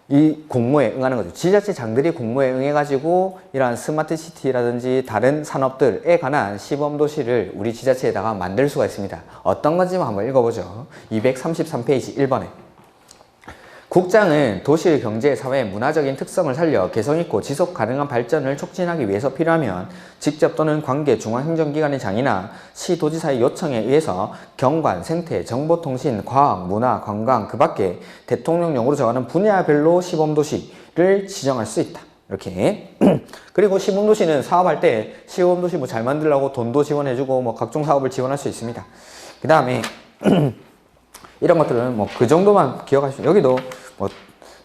이 공모에 응하는 거죠. 지자체장들이 공모에 응해가지고 이러한 스마트시티라든지 다른 산업들에 관한 시범도시를 우리 지자체에다가 만들 수가 있습니다. 어떤 건지 한번 읽어보죠. 233페이지 1번에. 국장은 도시의 경제, 사회, 문화적인 특성을 살려 개성있고 지속 가능한 발전을 촉진하기 위해서 필요하면 직접 또는 관계 중앙행정기관의 장이나 시도지사의 요청에 의해서 경관, 생태, 정보통신, 과학, 문화, 관광 그 밖에 대통령령으로 정하는 분야별로 시범도시를 지정할 수 있다. 이렇게. 그리고 시범도시는 사업할 때 시범도시 뭐 잘 만들려고 돈도 지원해주고 뭐 각종 사업을 지원할 수 있습니다. 그 다음에 이런 것들은 뭐 그 정도만 기억하시면 여기도 뭐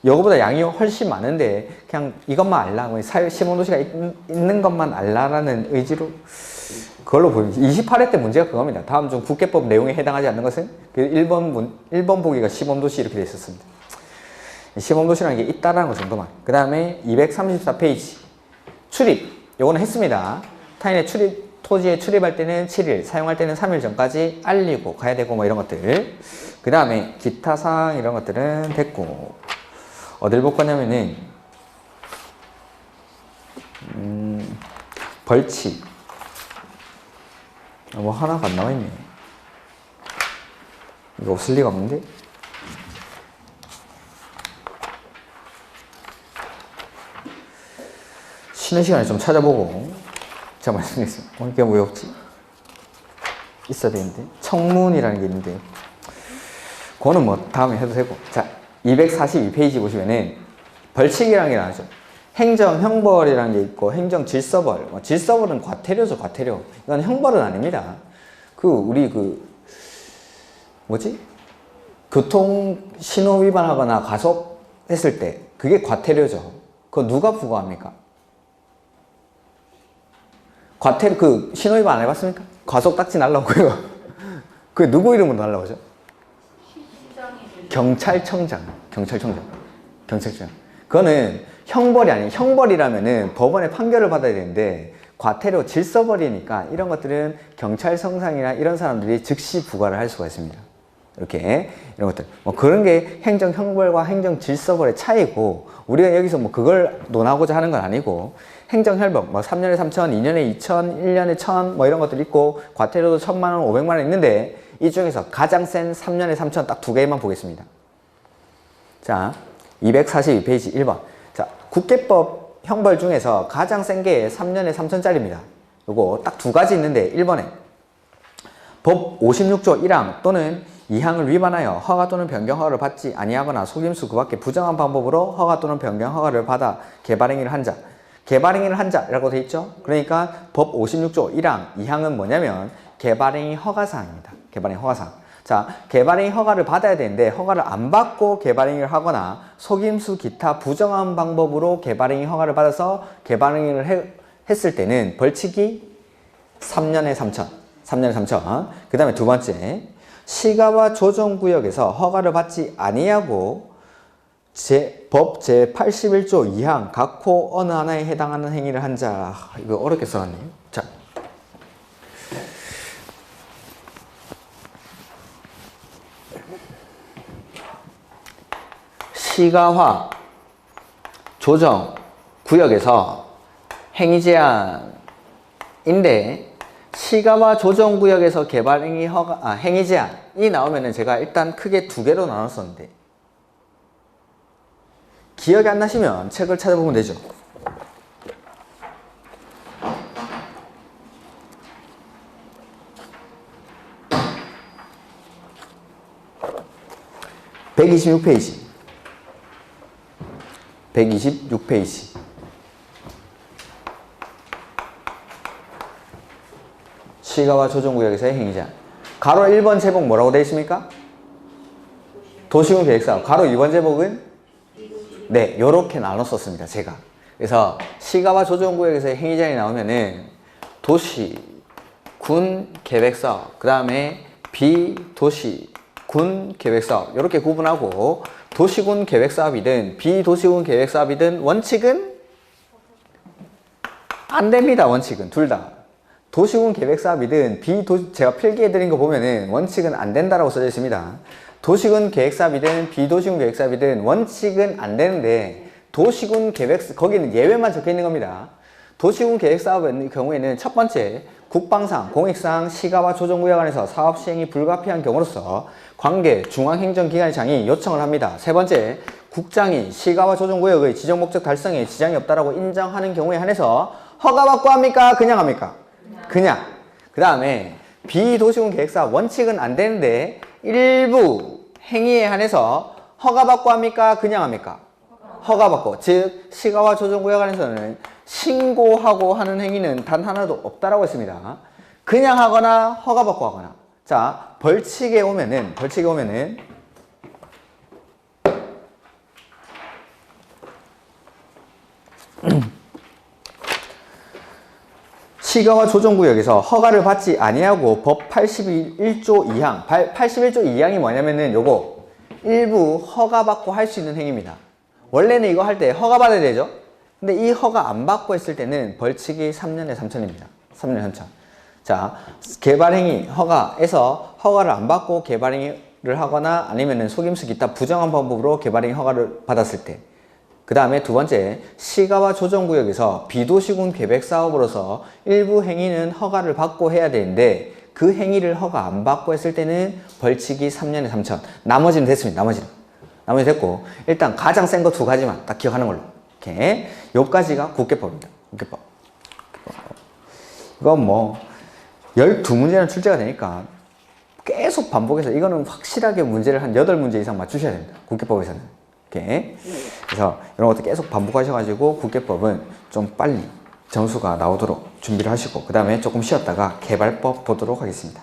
이거보다 양이 훨씬 많은데 그냥 이것만 알라, 뭐 시범도시가 있는 것만 알라라는 의지로 그걸로 보입니다. 28회 때 문제가 그겁니다. 다음 중 국계법 내용에 해당하지 않는 것은 1번 보기가 시범도시 이렇게 돼 있었습니다. 시범도시라는 게 있다라는 것 정도만. 그 다음에 234페이지 출입. 요거는 했습니다. 타인의 토지에 출입할 때는 7일, 사용할 때는 3일 전까지 알리고 가야 되고 뭐 이런 것들. 그 다음에 기타 사항 이런 것들은 됐고, 어딜 볼 거냐면은 벌칙. 뭐 하나가 안 나와있네. 이거 없을 리가 없는데? 쉬는 시간에 좀 찾아보고 제가 말씀드리겠습니다. 이게 왜 없지? 있어야 되는데. 청문이라는 게 있는데 그거는 뭐 다음에 해도 되고. 자, 242페이지 보시면은 벌칙이라는 게 나오죠. 행정 형벌이라는 게 있고 행정 질서벌. 질서벌은 과태료죠, 과태료. 이건 형벌은 아닙니다. 우리 뭐지? 교통 신호 위반하거나 과속했을 때 그게 과태료죠. 그거 누가 부과합니까? 과태료, 신호 위반 안 해봤습니까? 과속 딱지 날라오고요. 그게 누구 이름으로 날라오죠? 경찰청장. 그거는 형벌이 아니에요. 형벌이라면은 법원의 판결을 받아야 되는데 과태료, 질서벌이니까 이런 것들은 경찰청장이나 이런 사람들이 즉시 부과를 할 수가 있습니다. 이렇게 이런 것들. 뭐 그런 게 행정 형벌과 행정 질서벌의 차이고 우리가 여기서 뭐 그걸 논하고자 하는 건 아니고 행정 형벌 뭐 3년에 3천, 2년에 2천, 1년에 1천 뭐 이런 것들 있고 과태료도 1,000만 원, 500만 원 있는데 이 중에서 가장 센 3년에 3천 딱 두 개만 보겠습니다. 자, 242페이지 1번. 자, 국계법 형벌 중에서 가장 센 게 3년에 3천짜리입니다. 요거 딱 두 가지 있는데 1번에 법 56조 1항 또는 2항을 위반하여 허가 또는 변경 허가를 받지 아니하거나 속임수 그 밖에 부정한 방법으로 허가 또는 변경 허가를 받아 개발행위를 한 자. 개발행위를 한 자라고 돼 있죠. 그러니까 법 56조 1항, 2항은 뭐냐면 개발행위 허가사항입니다. 개발행위 허가사항. 자, 개발행위 허가를 받아야 되는데 허가를 안 받고 개발행위를 하거나 속임수 기타 부정한 방법으로 개발행위 허가를 받아서 개발행위를 했을 때는 벌칙이 3년에 3천. 3년에 3천. 그 다음에 두 번째, 시가와 조정구역에서 허가를 받지 아니하고 법 제81조 2항 각호 어느 하나에 해당하는 행위를 한 자. 이거 어렵게 써놨네요. 자, 시가와 조정 구역에서 행위 제한인데 시가와 조정 구역에서 개발 행위 허가 행위 제한이 나오면은 제가 일단 크게 두 개로 나눴었는데 기억이 안 나시면 책을 찾아보면 되죠. 126페이지. 126페이지. 시가와 조정구역에서의 행위자. 가로 1번 제목 뭐라고 되어 있습니까? 도시군 계획사업. 가로 2번 제목은? 네, 요렇게 나눴었습니다, 제가. 그래서 시가와 조정구역에서의 행위자이 나오면은 도시, 군 계획사업, 그 다음에 비도시, 군 계획사업 이렇게 구분하고 도시군 계획사업이든 비도시군 계획사업이든 원칙은 안 됩니다. 원칙은 둘 다. 도시군 계획사업이든 제가 필기해드린 거 보면은 원칙은 안 된다라고 써져 있습니다. 도시군 계획사업이든 비도시군 계획사업이든 원칙은 안 되는데 도시군 거기는 예외만 적혀 있는 겁니다. 도시군 계획사업의 경우에는 첫 번째, 국방상, 공익상, 시가와 조정구역 안에서 사업 시행이 불가피한 경우로서 관계 중앙행정기관장이 요청을 합니다. 세 번째, 국장이 시가와 조정구역의 지정 목적 달성에 지장이 없다라고 인정하는 경우에 한해서 허가받고 합니까? 그냥 합니까? 그냥. 그 다음에 비도시군 계획사업 원칙은 안 되는데 일부 행위에 한해서 허가받고 합니까? 그냥 합니까? 허가받고. 즉 시가와 조정구역 안에서는 신고하고 하는 행위는 단 하나도 없다라고 했습니다. 그냥 하거나 허가받고 하거나. 자, 벌칙에 오면은 시가와 조정구역에서 허가를 받지 아니하고 법 81조 2항 81조 2항이 뭐냐면은 요거 일부 허가받고 할 수 있는 행위입니다. 원래는 이거 할 때 허가받아야 되죠. 근데 이 허가 안 받고 했을 때는 벌칙이 3년에 3천입니다. 3년에 3천. 자, 개발행위 허가에서 허가를 안 받고 개발행위를 하거나 아니면은 속임수 기타 부정한 방법으로 개발행위 허가를 받았을 때. 그 다음에 두 번째, 시가와 조정구역에서 비도시군 계획사업으로서 일부 행위는 허가를 받고 해야 되는데 그 행위를 허가 안 받고 했을 때는 벌칙이 3년에 3천. 나머지는 됐습니다. 나머지 됐고 일단 가장 센 거 두 가지만 딱 기억하는 걸로. 이렇게 요까지가 국계법입니다. 국계법. 이건 뭐 12문제는 출제가 되니까 계속 반복해서 이거는 확실하게 문제를 한 8문제 이상 맞추셔야 됩니다. 국계법에서는. 이렇게. 그래서 이런 것도 계속 반복하셔가지고 국계법은 좀 빨리 점수가 나오도록 준비를 하시고 그 다음에 조금 쉬었다가 개발법 보도록 하겠습니다.